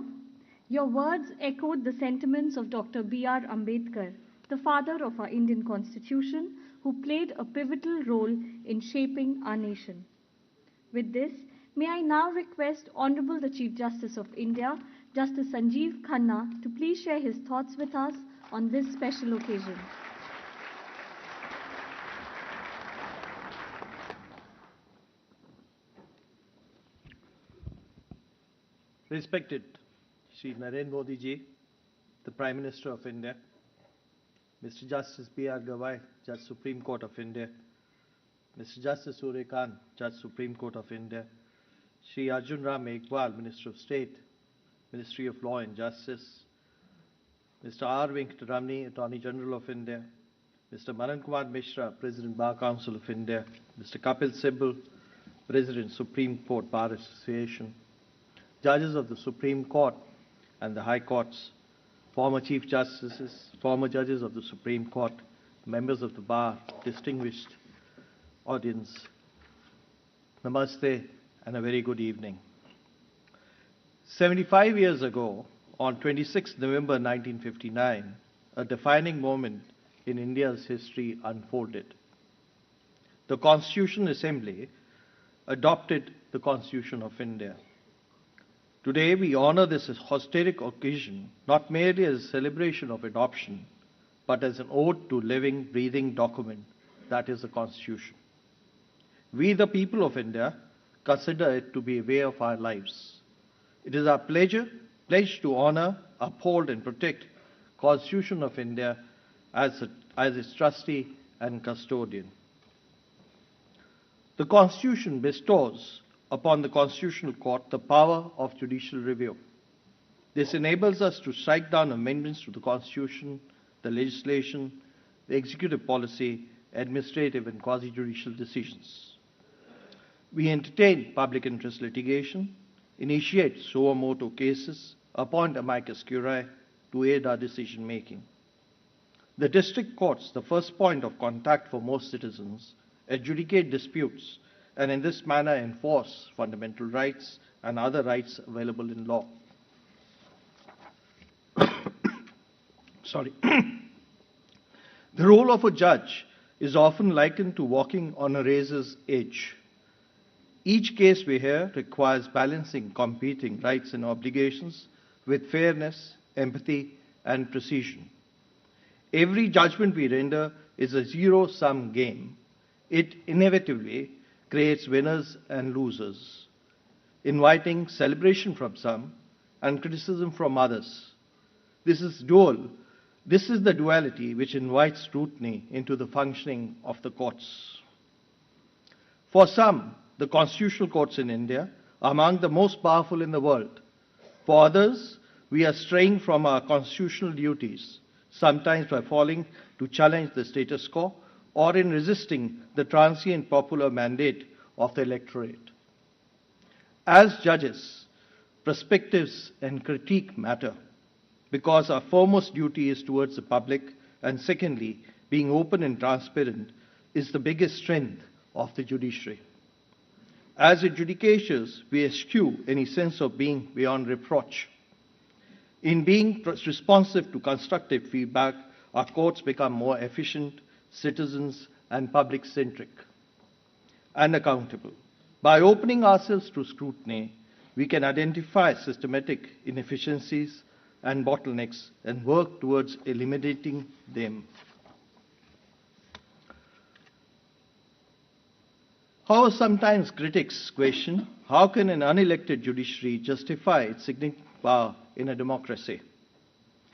Your words echoed the sentiments of Dr. B.R. Ambedkar, the father of our Indian Constitution, who played a pivotal role in shaping our nation. With this, may I now request Honorable the Chief Justice of India, Justice Sanjeev Khanna, to please share his thoughts with us on this special occasion.
Respected Shri Narendra Modi ji, the Prime Minister of India, Mr. Justice B.R. Gawai, Judge Supreme Court of India, Mr. Justice Surya Kant, Judge Supreme Court of India, Shri Arjun Ram Meghwal, Minister of State, Ministry of Law and Justice, Mr. R. Venkataramani, Attorney General of India, Mr. Manan Kumar Mishra, President Bar Council of India, Mr. Kapil Sibal, President Supreme Court Bar Association, Judges of the Supreme Court and the High Courts, former Chief Justices, former Judges of the Supreme Court, members of the Bar, distinguished audience, Namaste and a very good evening. 75 years ago, on 26 November 1959, a defining moment in India's history unfolded. The Constitutional Assembly adopted the Constitution of India. Today, we honor this historic occasion not merely as a celebration of adoption, but as an ode to living, breathing document that is the Constitution. We, the people of India, consider it to be a way of our lives. It is our pledge to honor, uphold, and protect Constitution of India as its trustee and custodian. The Constitution bestows upon the Constitutional Court the power of judicial review. This enables us to strike down amendments to the Constitution, the legislation, the executive policy, administrative and quasi-judicial decisions. We entertain public interest litigation, initiate suo motu cases, appoint amicus curiae to aid our decision making. The district courts, the first point of contact for most citizens, adjudicate disputes and in this manner enforce fundamental rights and other rights available in law. Sorry. The role of a judge is often likened to walking on a razor's edge. Each case we hear requires balancing competing rights and obligations with fairness, empathy, and precision. Every judgment we render is a zero-sum game. It inevitably creates winners and losers, inviting celebration from some and criticism from others. This is dual. This is the duality which invites scrutiny into the functioning of the courts. For some, the constitutional courts in India are among the most powerful in the world. For others, we are straying from our constitutional duties, sometimes by falling to challenge the status quo or in resisting the transient popular mandate of the electorate. As judges, perspectives and critique matter because our foremost duty is towards the public, and secondly, being open and transparent is the biggest strength of the judiciary. As adjudicators, we eschew any sense of being beyond reproach. In being responsive to constructive feedback, our courts become more efficient, citizens and public-centric, and accountable. By opening ourselves to scrutiny, we can identify systematic inefficiencies and bottlenecks and work towards eliminating them. However, sometimes critics question, how can an unelected judiciary justify its significant power in a democracy?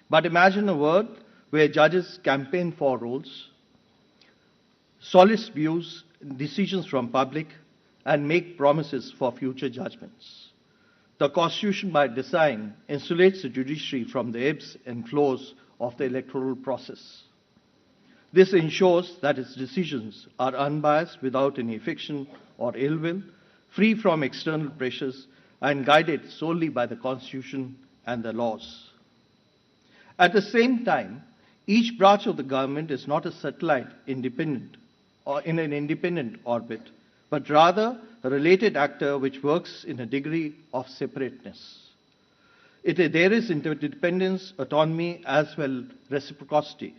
But imagine a world where judges campaign for roles, solicit views, decisions from public, and make promises for future judgments. The Constitution, by design, insulates the judiciary from the ebbs and flows of the electoral process. This ensures that its decisions are unbiased, without any fiction or ill will, free from external pressures, and guided solely by the Constitution and the laws. At the same time, each branch of the government is not a satellite independent or in an independent orbit, but rather a related actor which works in a degree of separateness. There is interdependence, autonomy, as well as reciprocity.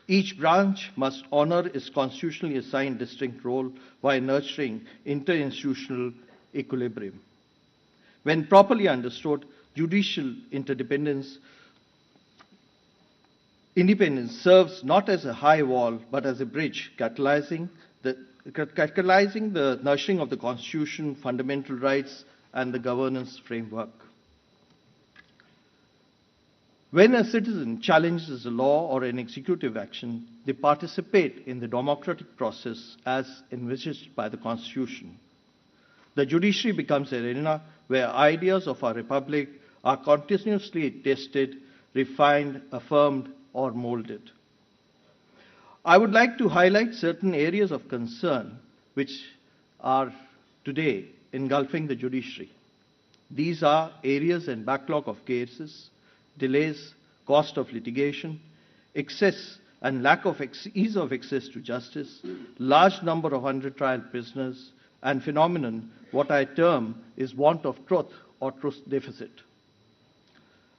Each branch must honor its constitutionally assigned distinct role while nurturing interinstitutional equilibrium. When properly understood, judicial independence serves not as a high wall, but as a bridge catalyzing the nurturing of the Constitution, fundamental rights, and the governance framework. When a citizen challenges a law or an executive action, they participate in the democratic process as envisaged by the Constitution. The judiciary becomes an arena where ideas of our republic are continuously tested, refined, affirmed, or molded. I would like to highlight certain areas of concern which are today engulfing the judiciary. These are areas and backlog of cases, delays, cost of litigation, excess and lack of ease of access to justice, large number of under-trial prisoners, and phenomenon what I term is want of truth or truth deficit.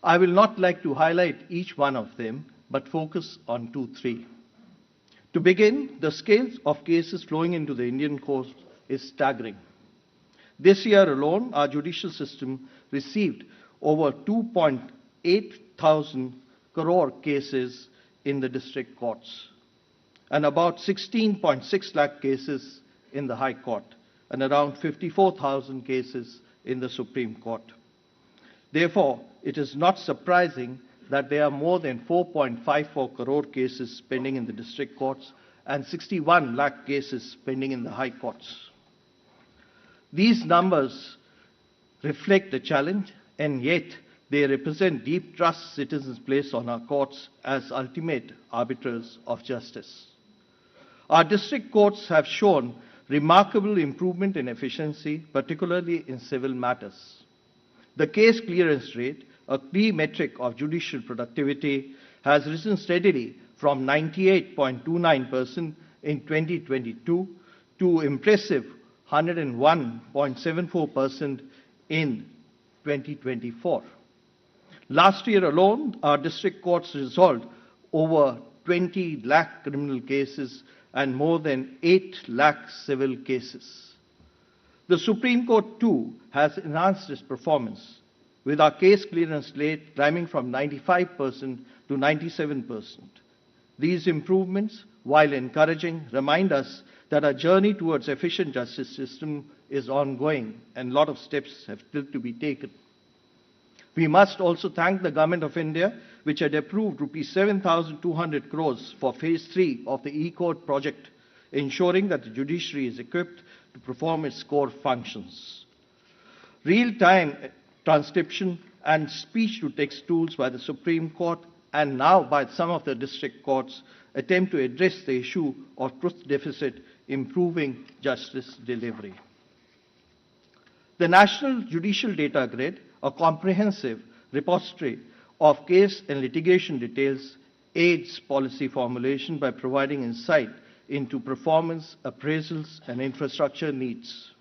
I will not like to highlight each one of them, but focus on 2-3. To begin, the scale of cases flowing into the Indian courts is staggering. This year alone, our judicial system received over 2.8 thousand crore cases in the district courts, and about 16.6 lakh cases in the High Court, and around 54,000 cases in the Supreme Court. Therefore, it is not surprising that there are more than 4.54 crore cases pending in the district courts and 61 lakh cases pending in the high courts. These numbers reflect the challenge, and yet they represent deep trust citizens place on our courts as ultimate arbiters of justice. Our district courts have shown remarkable improvement in efficiency, particularly in civil matters. The case clearance rate, a key metric of judicial productivity, has risen steadily from 98.29% in 2022 to impressive 101.74% in 2024. Last year alone, our district courts resolved over 20 lakh criminal cases and more than 8 lakh civil cases. The Supreme Court, too, has enhanced its performance, with our case clearance rate climbing from 95% to 97%. These improvements, while encouraging, remind us that our journey towards efficient justice system is ongoing and a lot of steps have still to be taken. We must also thank the Government of India, which had approved Rs 7,200 crores for Phase 3 of the E-Court project, ensuring that the judiciary is equipped to perform its core functions. Real-time transcription and speech-to-text tools by the Supreme Court and now by some of the district courts attempt to address the issue of truth deficit, improving justice delivery. The National Judicial Data Grid, a comprehensive repository of case and litigation details, aids policy formulation by providing insight into performance, appraisals, and infrastructure needs.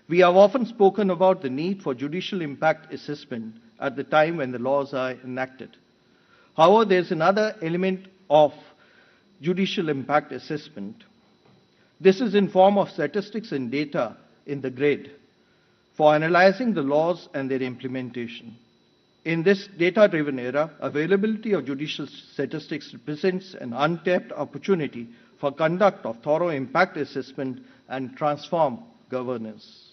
We have often spoken about the need for judicial impact assessment at the time when the laws are enacted. However, there's another element of judicial impact assessment. This is in form of statistics and data in the grid for analyzing the laws and their implementation. In this data-driven era, availability of judicial statistics represents an untapped opportunity for conduct of thorough impact assessment and transform governance.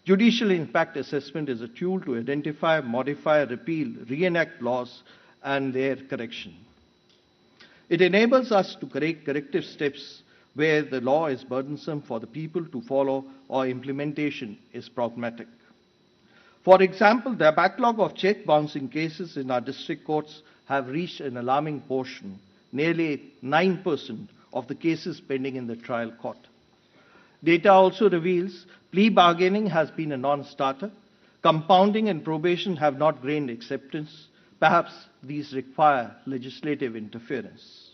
Judicial impact assessment is a tool to identify, modify, repeal, reenact laws and their correction. It enables us to take corrective steps where the law is burdensome for the people to follow or implementation is problematic. For example, the backlog of check bouncing cases in our district courts have reached an alarming portion, nearly 9% of the cases pending in the trial court. Data also reveals plea bargaining has been a non-starter, compounding and probation have not gained acceptance. Perhaps these require legislative interference.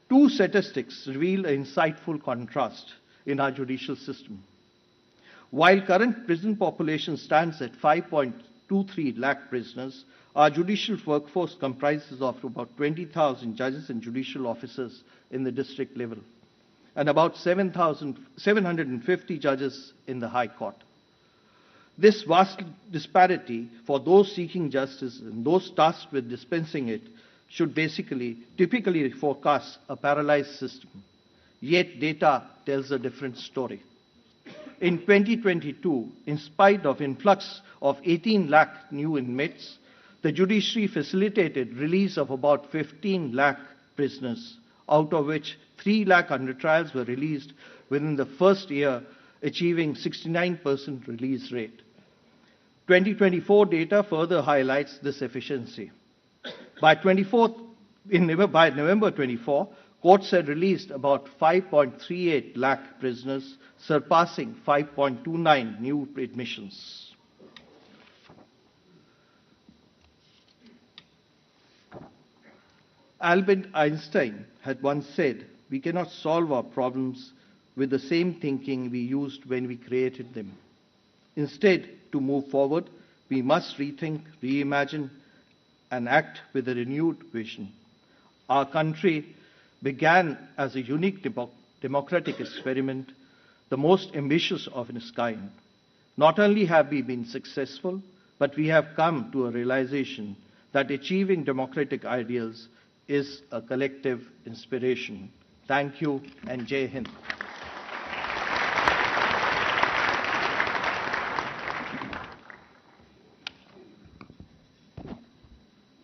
Two statistics reveal an insightful contrast in our judicial system. While current prison population stands at 5.23 lakh prisoners, our judicial workforce comprises of about 20,000 judges and judicial officers in the district level, and about 750 judges in the High Court. This vast disparity for those seeking justice and those tasked with dispensing it should typically forecast a paralyzed system. Yet data tells a different story. In 2022, in spite of influx of 18 lakh new inmates, The judiciary facilitated release of about 15 lakh prisoners, out of which 3 lakh under trials were released within the first year, achieving 69% release rate. 2024 data further highlights this efficiency. By November 24, courts had released about 5.38 lakh prisoners, surpassing 5.29 new admissions. Albert Einstein had once said, "We cannot solve our problems with the same thinking we used when we created them. Instead, to move forward, we must rethink, reimagine, and act with a renewed vision." Our country began as a unique democratic experiment, the most ambitious of its kind. Not only have we been successful, but we have come to a realization that achieving democratic ideals is a collective inspiration. Thank you and Jai Hind.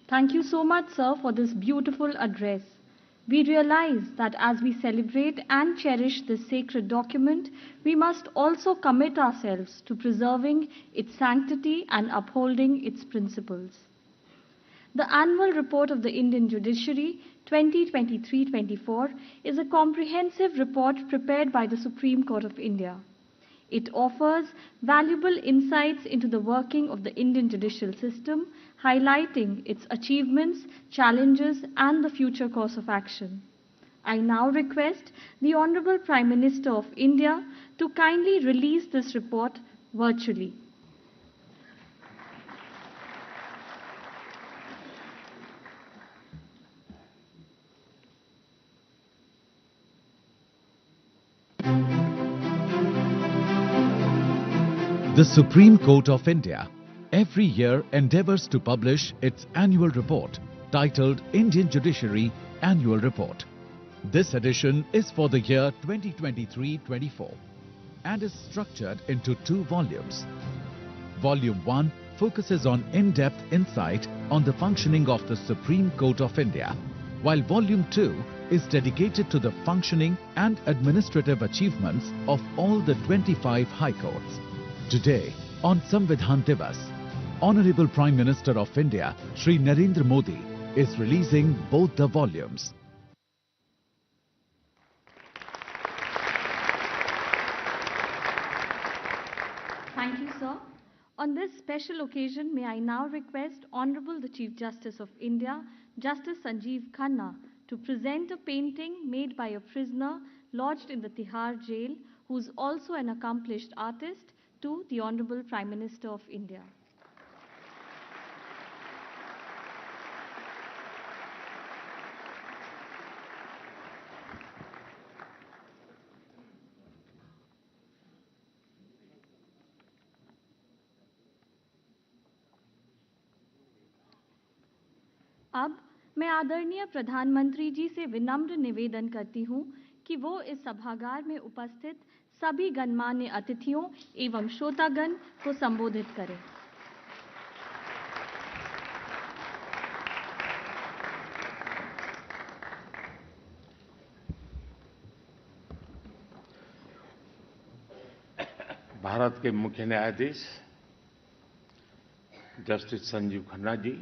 Thank you so much, sir, for this beautiful address. We realize that as we celebrate and cherish this sacred document, we must also commit ourselves to preserving its sanctity and upholding its principles. The Annual Report of the Indian Judiciary 2023-24 is a comprehensive report prepared by the Supreme Court of India. It offers valuable insights into the working of the Indian judicial system, highlighting its achievements, challenges, and the future course of action. I now request the Honorable Prime Minister of India to kindly release this report virtually.
The Supreme Court of India every year endeavours to publish its annual report titled Indian Judiciary Annual Report. This edition is for the year 2023-24 and is structured into 2 volumes. Volume 1 focuses on in-depth insight on the functioning of the Supreme Court of India, while Volume 2 is dedicated to the functioning and administrative achievements of all the 25 High Courts. Today, on Samvidhan Divas, Honorable Prime Minister of India, Shri Narendra Modi, is releasing both the volumes.
Thank you, sir. On this special occasion, may I now request Honorable the Chief Justice of India, Justice Sanjeev Khanna, to present a painting made by a prisoner lodged in the Tihar jail, who is also an accomplished artist, to the Honorable Prime Minister of India. अब मैं आदरणीय प्रधानमंत्री जी से विनम्र निवेदन करती हूं कि वो इस सभागार में उपस्थित सभी गणमान्य अतिथियों एवं श्रोतागण को संबोधित करें।
भारत के मुख्य न्यायाधीश justice Sanjeev Khanna ji,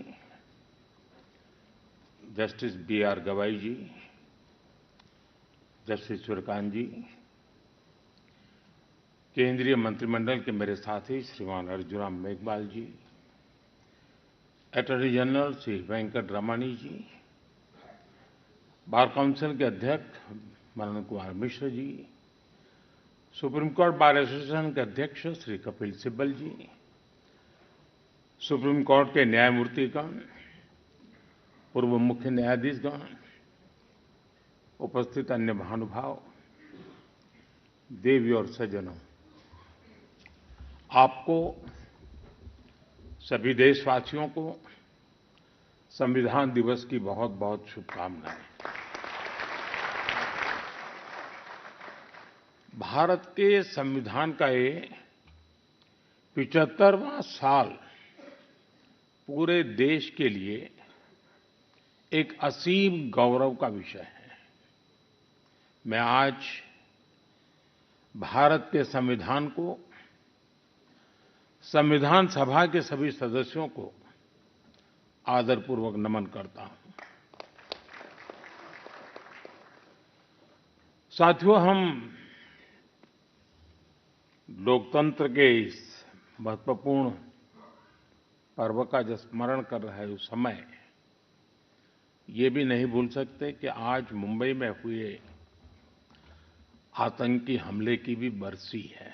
justice B.R. गवाई जी, जस्टिस सूर्यकांत जी, केंद्रीय मंत्रिमंडल के मेरे साथी श्रीमान अर्जुन राम मेघवाल जी, अटॉर्नी जनरल श्री वेंकट रमणी जी, बार काउंसिल के अध्यक्ष Manan Kumar Mishra ji, supreme court bar association के अध्यक्ष श्री कपिल सिब्बल जी, सुप्रीम कोर्ट के न्यायमूर्तिगण, पूर्व मुख्य न्यायाधीशगण, उपस्थित अन्य महानुभाव, देवी और सज्जनों, आपको सभी देशवासियों को संविधान दिवस की बहुत बहुत शुभकामनाएं। भारत के संविधान का ये 75वां साल पूरे देश के लिए एक असीम गौरव का विषय है। मैं आज भारत के संविधान को, संविधान सभा के सभी सदस्यों को आदरपूर्वक नमन करता हूं। साथियों, हम लोकतंत्र के इस महत्वपूर्ण पर्व का जब स्मरण कर रहे उस समय ये भी नहीं भूल सकते कि आज मुंबई में हुए आतंकी हमले की भी बरसी है।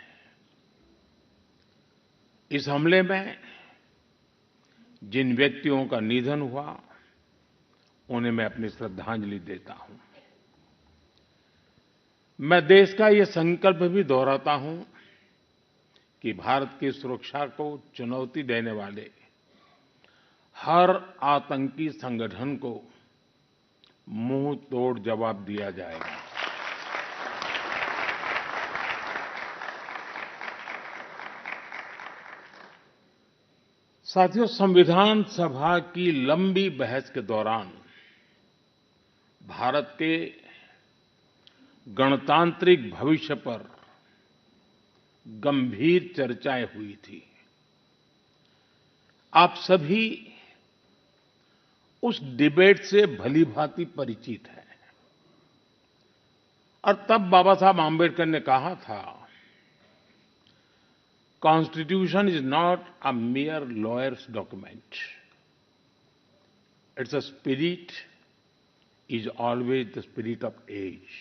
इस हमले में जिन व्यक्तियों का निधन हुआ उन्हें मैं अपनी श्रद्धांजलि देता हूं। मैं देश का ये संकल्प भी दोहराता हूं कि भारत की सुरक्षा को चुनौती देने वाले हर आतंकी संगठन को मुंह तोड़ जवाब दिया जाएगा। साथियों, संविधान सभा की लंबी बहस के दौरान भारत के गणतांत्रिक भविष्य पर गंभीर चर्चाएं हुई थी। आप सभी उस डिबेट से भलीभांति परिचित हैं और तब बाबा साहब आम्बेडकर ने कहा था, constitution is not a mere lawyer's document. Its spirit is always the spirit of age.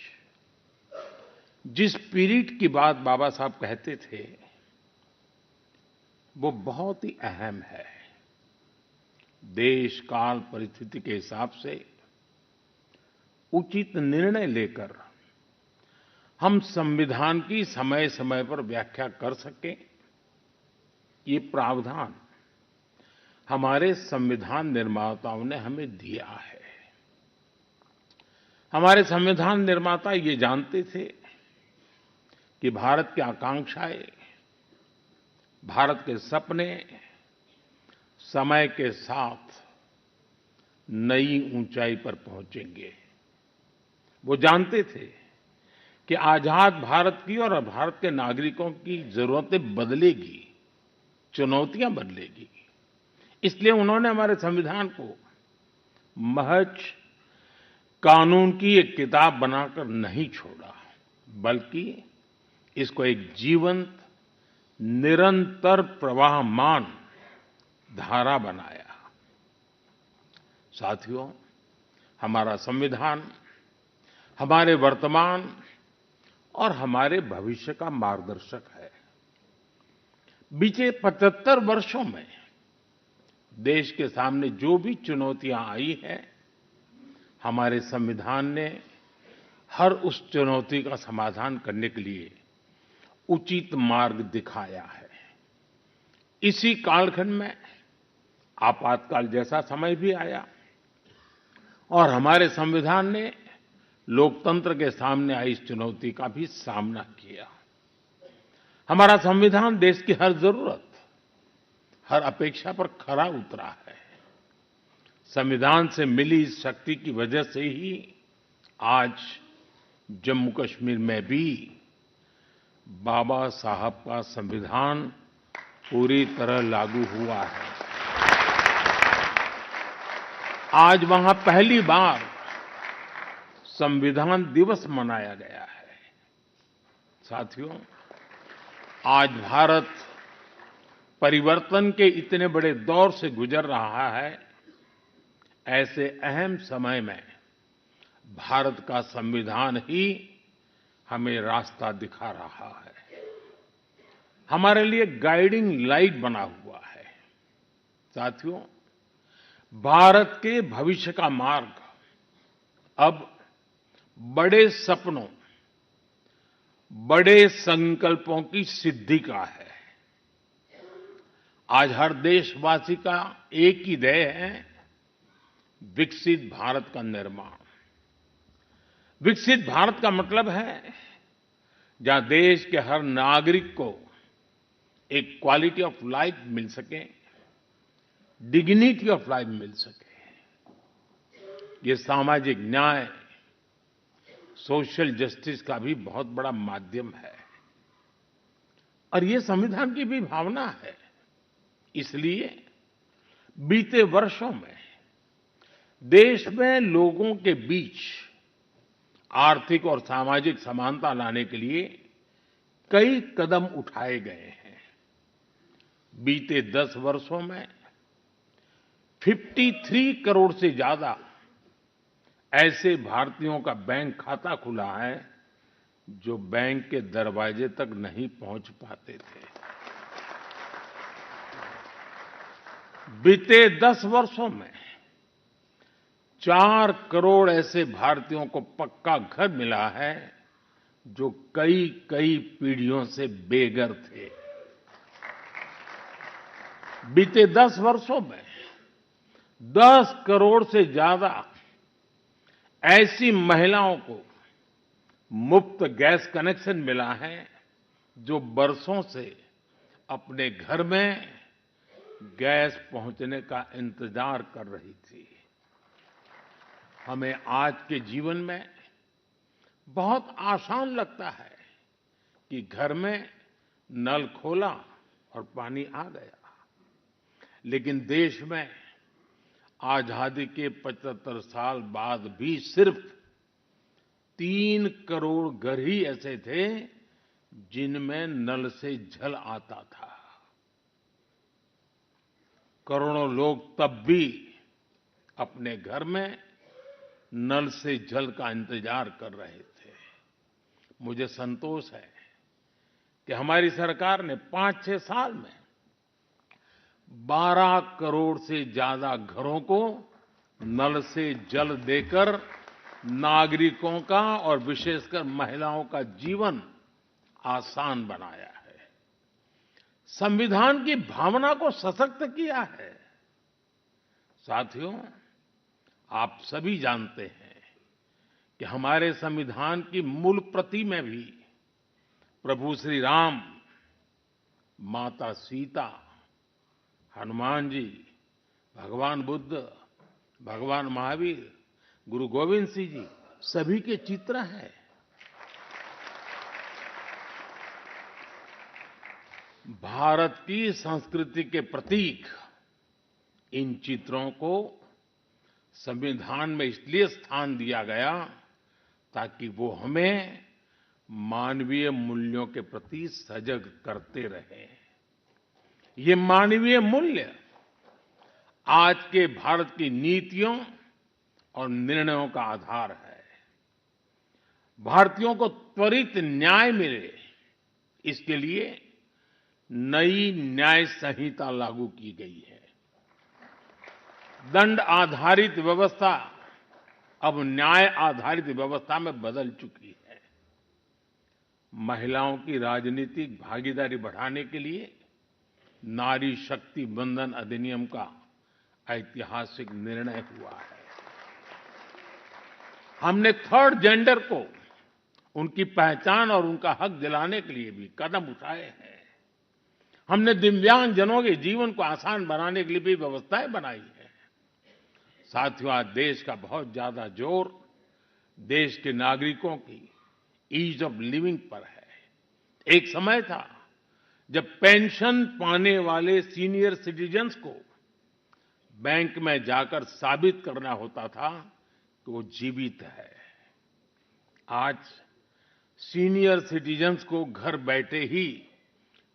जिस स्पिरिट की बात बाबा साहब कहते थे वो बहुत ही अहम है। देश काल परिस्थिति के हिसाब से उचित निर्णय लेकर हम संविधान की समय समय पर व्याख्या कर सकें, ये प्रावधान हमारे संविधान निर्माताओं ने हमें दिया है। हमारे संविधान निर्माता ये जानते थे कि भारत की आकांक्षाएं, भारत के सपने समय के साथ नई ऊंचाई पर पहुंचेंगे। वो जानते थे कि आजाद भारत की और भारत के नागरिकों की जरूरतें बदलेगी, चुनौतियां बदलेगी। इसलिए उन्होंने हमारे संविधान को महज कानून की एक किताब बनाकर नहीं छोड़ा, बल्कि इसको एक जीवंत, निरंतर प्रवाहमान धारा बनाया। साथियों, हमारा संविधान हमारे वर्तमान और हमारे भविष्य का मार्गदर्शक है। बीते 75 वर्षों में देश के सामने जो भी चुनौतियां आई हैं, हमारे संविधान ने हर उस चुनौती का समाधान करने के लिए उचित मार्ग दिखाया है। इसी कालखंड में आपातकाल जैसा समय भी आया और हमारे संविधान ने लोकतंत्र के सामने आई इस चुनौती का भी सामना किया। हमारा संविधान देश की हर जरूरत, हर अपेक्षा पर खरा उतरा है। संविधान से मिली इस शक्ति की वजह से ही आज जम्मू कश्मीर में भी बाबा साहब का संविधान पूरी तरह लागू हुआ है। आज वहां पहली बार संविधान दिवस मनाया गया है। साथियों, आज भारत परिवर्तन के इतने बड़े दौर से गुजर रहा है। ऐसे अहम समय में भारत का संविधान ही हमें रास्ता दिखा रहा है, हमारे लिए गाइडिंग लाइट बना हुआ है। साथियों, भारत के भविष्य का मार्ग अब बड़े सपनों, बड़े संकल्पों की सिद्धि का है। आज हर देशवासी का एक ही ध्येय है, विकसित भारत का निर्माण। विकसित भारत का मतलब है जहां देश के हर नागरिक को एक क्वालिटी ऑफ लाइफ मिल सके, डिग्निटी ऑफ लाइफ मिल सके। ये सामाजिक न्याय, सोशल जस्टिस का भी बहुत बड़ा माध्यम है और ये संविधान की भी भावना है। इसलिए बीते वर्षों में देश में लोगों के बीच आर्थिक और सामाजिक समानता लाने के लिए कई कदम उठाए गए हैं। बीते 10 वर्षों में 53 करोड़ से ज्यादा ऐसे भारतीयों का बैंक खाता खुला है जो बैंक के दरवाजे तक नहीं पहुंच पाते थे। बीते 10 वर्षों में 4 करोड़ ऐसे भारतीयों को पक्का घर मिला है जो कई कई पीढ़ियों से बेघर थे। बीते 10 वर्षों में 10 करोड़ से ज्यादा ऐसी महिलाओं को मुफ्त गैस कनेक्शन मिला है जो बरसों से अपने घर में गैस पहुंचने का इंतजार कर रही थी। हमें आज के जीवन में बहुत आसान लगता है कि घर में नल खोला और पानी आ गया, लेकिन देश में आजादी के 75 साल बाद भी सिर्फ 3 करोड़ घर ही ऐसे थे जिनमें नल से जल आता था। करोड़ों लोग तब भी अपने घर में नल से जल का इंतजार कर रहे थे। मुझे संतोष है कि हमारी सरकार ने 5-6 साल में 12 करोड़ से ज्यादा घरों को नल से जल देकर नागरिकों का और विशेषकर महिलाओं का जीवन आसान बनाया है। संविधान की भावना को सशक्त किया है। साथियों, आप सभी जानते हैं कि हमारे संविधान की मूल प्रति में भी प्रभु श्री राम, माता सीता, हनुमान जी, भगवान बुद्ध, भगवान महावीर, गुरु गोविंद सिंह जी सभी के चित्र हैं। भारत की संस्कृति के प्रतीक इन चित्रों को संविधान में इसलिए स्थान दिया गया ताकि वो हमें मानवीय मूल्यों के प्रति सजग करते रहे। ये मानवीय मूल्य आज के भारत की नीतियों और निर्णयों का आधार है। भारतीयों को त्वरित न्याय मिले, इसके लिए नई न्याय संहिता लागू की गई है। दंड आधारित व्यवस्था अब न्याय आधारित व्यवस्था में बदल चुकी है। महिलाओं की राजनीतिक भागीदारी बढ़ाने के लिए नारी शक्ति बंधन अधिनियम का ऐतिहासिक निर्णय हुआ है। हमने थर्ड जेंडर को उनकी पहचान और उनका हक दिलाने के लिए भी कदम उठाए हैं। हमने दिव्यांगजनों के जीवन को आसान बनाने के लिए भी व्यवस्थाएं बनाई हैं। साथियों, आज देश का बहुत ज्यादा जोर देश के नागरिकों की ईज ऑफ लिविंग पर है। एक समय था जब पेंशन पाने वाले सीनियर सिटीजन्स को बैंक में जाकर साबित करना होता था कि वो जीवित है। आज सीनियर सिटीजन्स को घर बैठे ही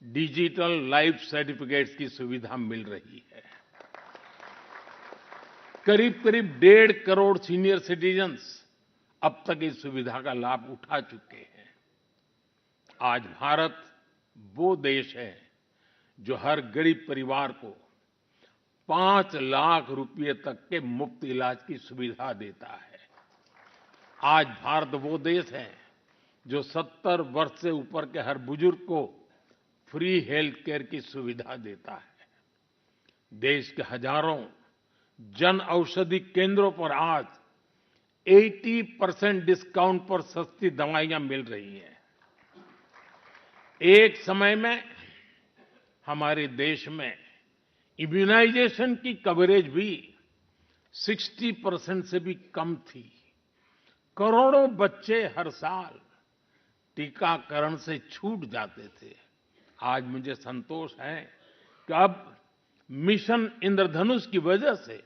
डिजिटल लाइफ सर्टिफिकेट्स की सुविधा मिल रही है। करीब करीब 1.5 करोड़ सीनियर सिटीजन्स अब तक इस सुविधा का लाभ उठा चुके हैं। आज भारत वो देश है जो हर गरीब परिवार को 5 लाख रुपए तक के मुफ्त इलाज की सुविधा देता है। आज भारत वो देश है जो 70 वर्ष से ऊपर के हर बुजुर्ग को फ्री हेल्थ केयर की सुविधा देता है। देश के हजारों जन औषधि केंद्रों पर आज 80% डिस्काउंट पर सस्ती दवाइयां मिल रही हैं। एक समय में हमारे देश में इम्यूनाइजेशन की कवरेज भी 60% से भी कम थी। करोड़ों बच्चे हर साल टीकाकरण से छूट जाते थे। आज मुझे संतोष है कि अब मिशन इंद्रधनुष की वजह से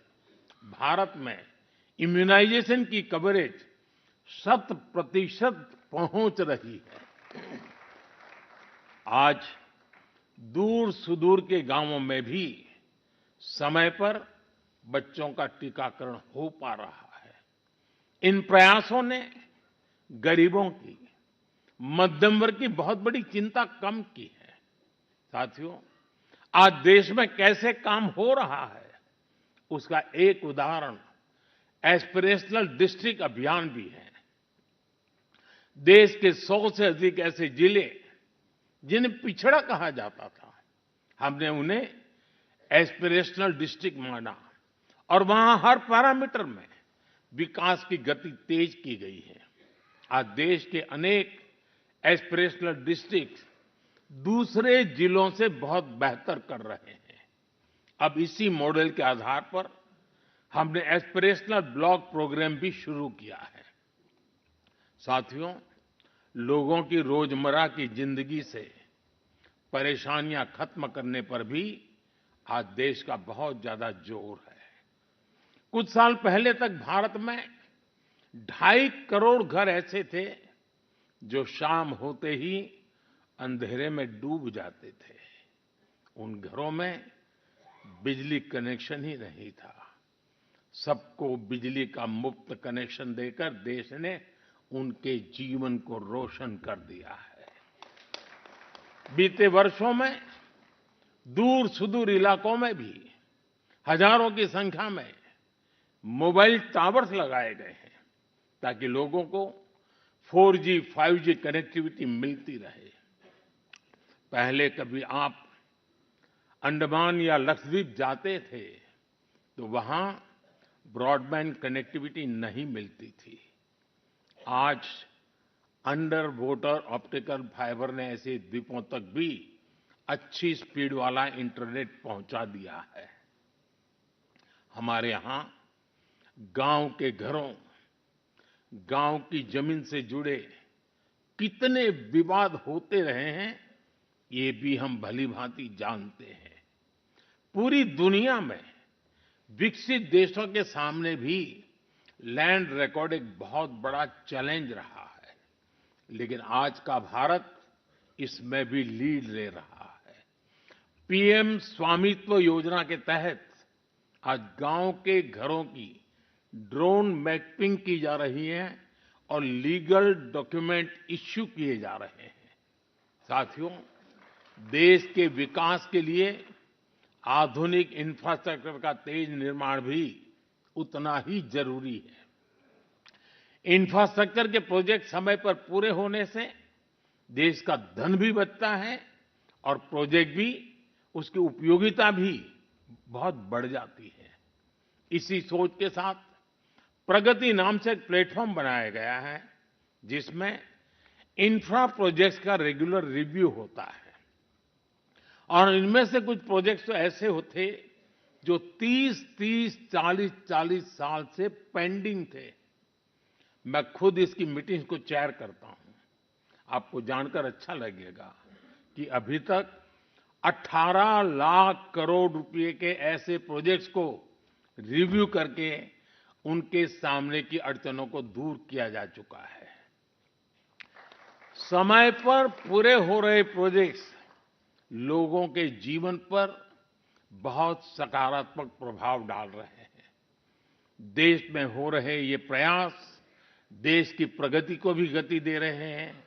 भारत में इम्यूनाइजेशन की कवरेज 100% पहुंच रही है। आज दूर सुदूर के गांवों में भी समय पर बच्चों का टीकाकरण हो पा रहा है। इन प्रयासों ने गरीबों की, मध्यम वर्ग की बहुत बड़ी चिंता कम की है। साथियों, आज देश में कैसे काम हो रहा है उसका एक उदाहरण एस्पिरेशनल डिस्ट्रिक्ट अभियान भी है। देश के 100 से अधिक ऐसे जिले जिन्हें पिछड़ा कहा जाता था, हमने उन्हें एस्पिरेशनल डिस्ट्रिक्ट माना और वहां हर पैरामीटर में विकास की गति तेज की गई है। आज देश के अनेक एस्पिरेशनल डिस्ट्रिक्ट दूसरे जिलों से बहुत बेहतर कर रहे हैं। अब इसी मॉडल के आधार पर हमने एस्पिरेशनल ब्लॉक प्रोग्राम भी शुरू किया है। साथियों, लोगों की रोजमर्रा की जिंदगी से परेशानियां खत्म करने पर भी आज देश का बहुत ज्यादा जोर है। कुछ साल पहले तक भारत में 2.5 करोड़ घर ऐसे थे जो शाम होते ही अंधेरे में डूब जाते थे। उन घरों में बिजली कनेक्शन ही नहीं था। सबको बिजली का मुफ्त कनेक्शन देकर देश ने उनके जीवन को रोशन कर दिया है। बीते वर्षों में दूर सुदूर इलाकों में भी हजारों की संख्या में मोबाइल टावर्स लगाए गए हैं ताकि लोगों को 4G, 5G कनेक्टिविटी मिलती रहे। पहले कभी आप अंडमान या लक्षद्वीप जाते थे तो वहां ब्रॉडबैंड कनेक्टिविटी नहीं मिलती थी। आज अंडर वाटर ऑप्टिकल फाइबर ने ऐसे द्वीपों तक भी अच्छी स्पीड वाला इंटरनेट पहुंचा दिया है। हमारे यहां गांव के घरों, गांव की जमीन से जुड़े कितने विवाद होते रहे हैं, ये भी हम भली-भांति जानते हैं। पूरी दुनिया में विकसित देशों के सामने भी लैंड रिकॉर्ड एक बहुत बड़ा चैलेंज रहा है, लेकिन आज का भारत इसमें भी लीड ले रहा है। पीएम स्वामित्व योजना के तहत आज गांव के घरों की ड्रोन मैपिंग की जा रही है और लीगल डॉक्यूमेंट इश्यू किए जा रहे हैं। साथियों, देश के विकास के लिए आधुनिक इंफ्रास्ट्रक्चर का तेज निर्माण भी उतना ही जरूरी है। इंफ्रास्ट्रक्चर के प्रोजेक्ट समय पर पूरे होने से देश का धन भी बचता है और प्रोजेक्ट भी, उसकी उपयोगिता भी बहुत बढ़ जाती है। इसी सोच के साथ प्रगति नाम से एक प्लेटफॉर्म बनाया गया है जिसमें इंफ्रा प्रोजेक्ट्स का रेगुलर रिव्यू होता है और इनमें से कुछ प्रोजेक्ट्स तो ऐसे होते जो 30-30, 40-40 साल से पेंडिंग थे। मैं खुद इसकी मीटिंग्स को चेयर करता हूं। आपको जानकर अच्छा लगेगा कि अभी तक 18 लाख करोड़ रुपए के ऐसे प्रोजेक्ट्स को रिव्यू करके उनके सामने की अड़चनों को दूर किया जा चुका है। समय पर पूरे हो रहे प्रोजेक्ट्स लोगों के जीवन पर बहुत सकारात्मक प्रभाव डाल रहे हैं। देश में हो रहे ये प्रयास देश की प्रगति को भी गति दे रहे हैं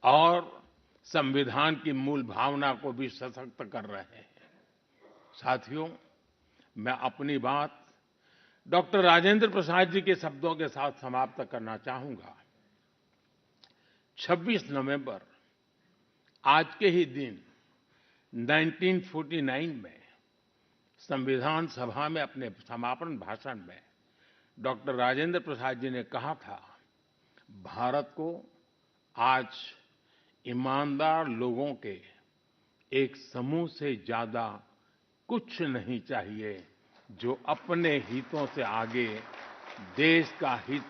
और संविधान की मूल भावना को भी सशक्त कर रहे हैं। साथियों, मैं अपनी बात डॉक्टर राजेंद्र प्रसाद जी के शब्दों के साथ समाप्त करना चाहूंगा। 26 नवंबर आज के ही दिन 1949 में संविधान सभा में अपने समापन भाषण में डॉक्टर राजेंद्र प्रसाद जी ने कहा था, भारत को आज ईमानदार लोगों के एक समूह से ज्यादा कुछ नहीं चाहिए जो अपने हितों से आगे देश का हित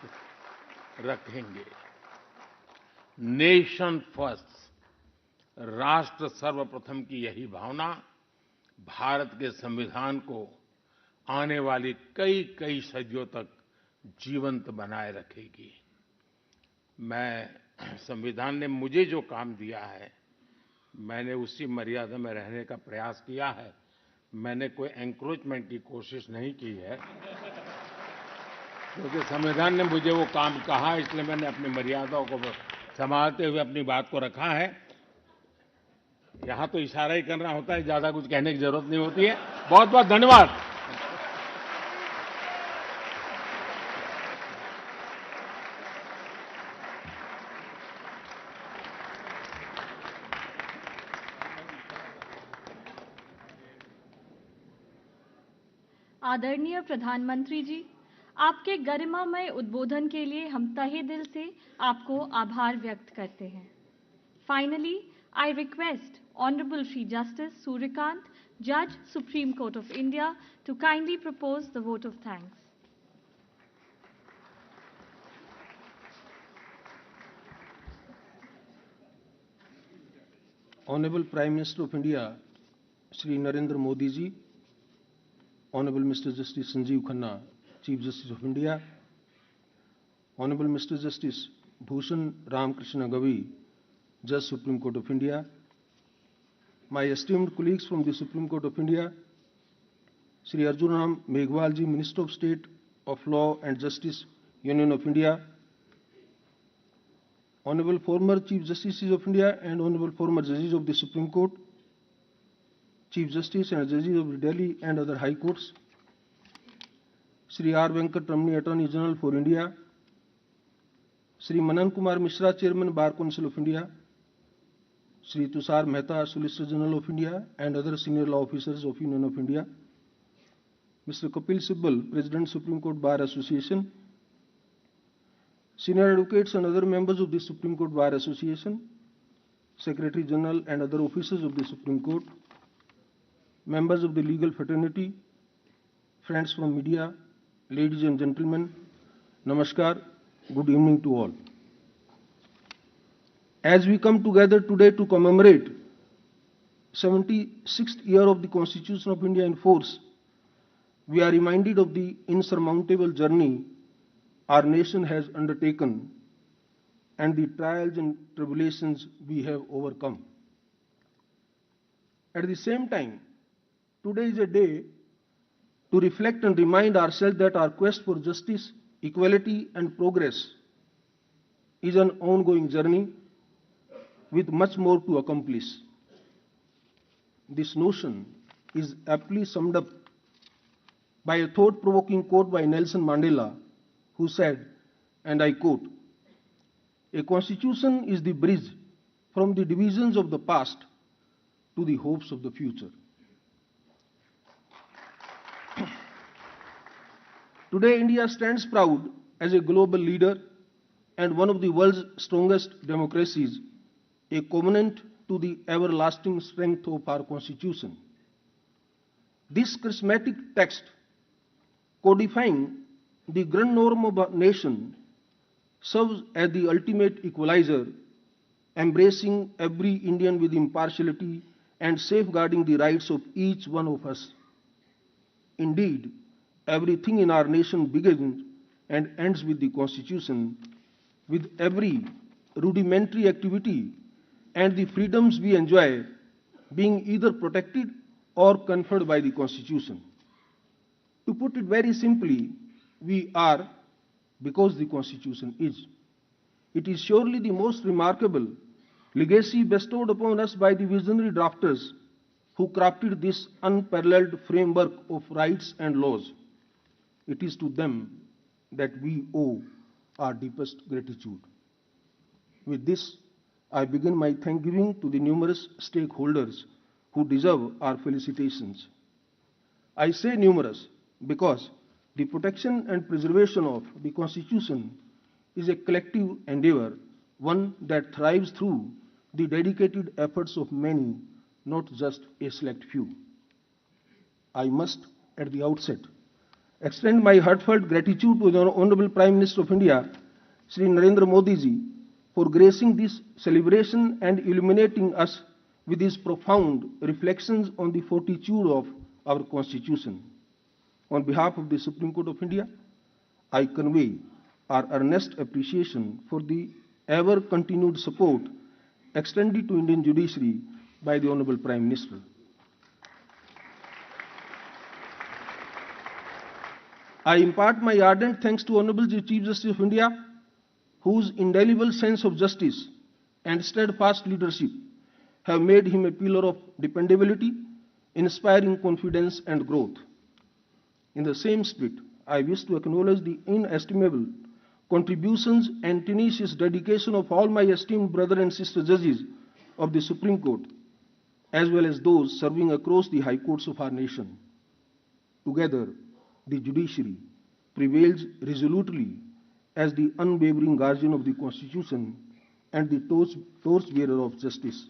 रखेंगे। नेशन फर्स्ट, राष्ट्र सर्वप्रथम की यही भावना भारत के संविधान को आने वाली कई कई सदियों तक जीवंत बनाए रखेगी। मैं संविधान ने मुझे जो काम दिया है, मैंने उसी मर्यादा में रहने का प्रयास किया है। मैंने कोई एंक्रोचमेंट की कोशिश नहीं की है, क्योंकि संविधान ने मुझे वो काम कहा, इसलिए मैंने अपनी मर्यादाओं को संभालते हुए अपनी बात को रखा है। यहाँ तो इशारा ही करना होता है, ज्यादा कुछ कहने की जरूरत नहीं होती है। बहुत बहुत धन्यवाद।
आदरणीय प्रधानमंत्री जी, आपके गरिमामय उद्बोधन के लिए हम तहे दिल से आपको आभार व्यक्त करते हैं। Finally, I request Honorable Shri Justice Suryakant, Judge, Supreme Court of India, to kindly propose the vote of thanks.
Honorable Prime Minister of India, Shri Narendra Modi ji, Honorable Mr. Justice Sanjeev Khanna, Chief Justice of India, Honorable Mr. Justice Bhushan Ramakrishna Gavi, Judge, Supreme Court of India, my esteemed colleagues from the Supreme Court of India, Shri Arjun Ram Meghwal ji, Minister of State of Law and Justice, Union of India, Honorable former Chief Justices of India and Honorable former Judges of the Supreme Court, Chief Justice and Judges of Delhi and other High Courts, Shri R. Venkat Ramani, Attorney General for India, Shri Manan Kumar Mishra, Chairman Bar Council of India, Shri Tushar Mehta, Solicitor General of India and other senior law officers of Union of India, Mr. Kapil Sibal, President Supreme Court Bar Association, senior advocates and other members of the Supreme Court Bar Association, Secretary General and other officers of the Supreme Court, members of the legal fraternity, friends from media, ladies and gentlemen, namaskar, good evening to all. As we come together today to commemorate 76th year of the Constitution of India in force, we are reminded of the insurmountable journey our nation has undertaken and the trials and tribulations we have overcome. At the same time, today is a day to reflect and remind ourselves that our quest for justice, equality and progress is an ongoing journey with much more to accomplish. This notion is aptly summed up by a thought-provoking quote by Nelson Mandela, who said, and I quote, "A constitution is the bridge from the divisions of the past to the hopes of the future." Today, India stands proud as a global leader and one of the world's strongest democracies, a covenant to the everlasting strength of our Constitution. This charismatic text, codifying the grand norm of our nation, serves as the ultimate equalizer, embracing every Indian with impartiality and safeguarding the rights of each one of us. Indeed, everything in our nation begins and ends with the Constitution, with every rudimentary activity and the freedoms we enjoy being either protected or conferred by the Constitution. To put it very simply, we are because the Constitution is. It is surely the most remarkable legacy bestowed upon us by the visionary drafters who crafted this unparalleled framework of rights and laws. It is to them that we owe our deepest gratitude. With this, I begin my thanksgiving to the numerous stakeholders who deserve our felicitations. I say numerous because the protection and preservation of the Constitution is a collective endeavor, one that thrives through the dedicated efforts of many, not just a select few. I must, at the outset, extend my heartfelt gratitude to the Honorable Prime Minister of India, Shri Narendra Modi ji, for gracing this celebration and illuminating us with his profound reflections on the fortitude of our Constitution. On behalf of the Supreme Court of India, I convey our earnest appreciation for the ever-continued support extended to Indian judiciary by the Honorable Prime Minister. I impart my ardent thanks to Honorable Chief Justice of India, whose indelible sense of justice and steadfast leadership have made him a pillar of dependability, inspiring confidence and growth. In the same spirit, I wish to acknowledge the inestimable contributions and tenacious dedication of all my esteemed brother and sister judges of the Supreme Court, as well as those serving across the high courts of our nation. Together, the judiciary prevails resolutely as the unwavering guardian of the Constitution and the torchbearer of justice.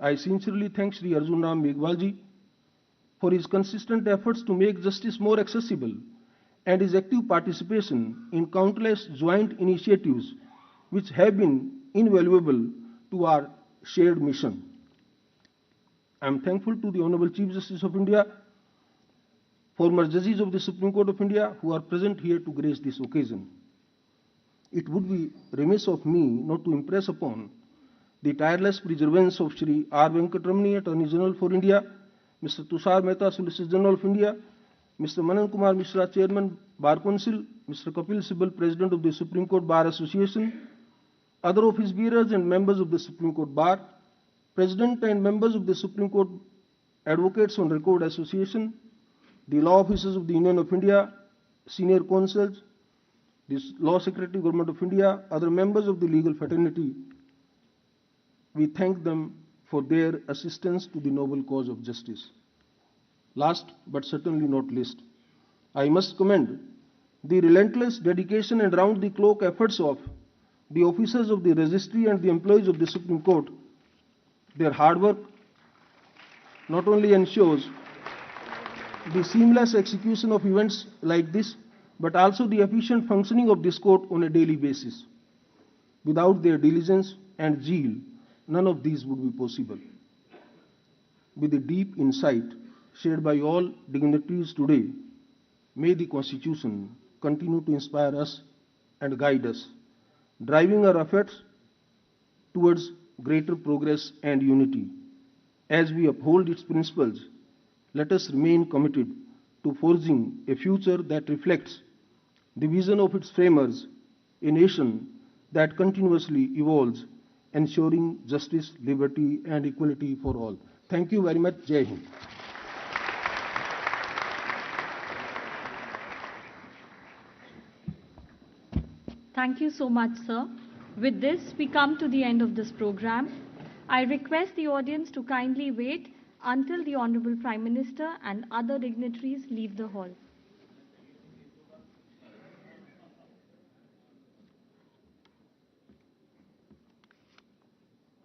I sincerely thank Shri Arjun Ram Meghwal ji for his consistent efforts to make justice more accessible and his active participation in countless joint initiatives which have been invaluable to our shared mission. I am thankful to the Honorable Chief Justice of India, former judges of the Supreme Court of India who are present here to grace this occasion. It would be remiss of me not to impress upon the tireless perseverance of Shri R. Venkatramani, Attorney General for India, Mr. Tushar Mehta, Solicitor General of India, Mr. Manan Kumar Mishra, Chairman, Bar Council, Mr. Kapil Sibal, President of the Supreme Court Bar Association, other office bearers and members of the Supreme Court Bar, President and members of the Supreme Court Advocates on Record Association, the law officers of the Union of India, senior consuls, the Law Secretary, Government of India, other members of the legal fraternity. We thank them for their assistance to the noble cause of justice. Last but certainly not least, I must commend the relentless dedication and round-the-clock efforts of the officers of the registry and the employees of the Supreme Court. Their hard work not only ensures the seamless execution of events like this, but also the efficient functioning of this court on a daily basis. Without their diligence and zeal, none of these would be possible. With the deep insight shared by all dignitaries today, may the Constitution continue to inspire us and guide us, driving our efforts towards greater progress and unity. As we uphold its principles, let us remain committed to forging a future that reflects the vision of its framers, a nation that continuously evolves, ensuring justice, liberty, and equality for all. Thank you very much. Jai Hind.
Thank you so much, sir. With this, we come to the end of this program. I request the audience to kindly wait until the Honorable Prime Minister and other dignitaries leave the hall.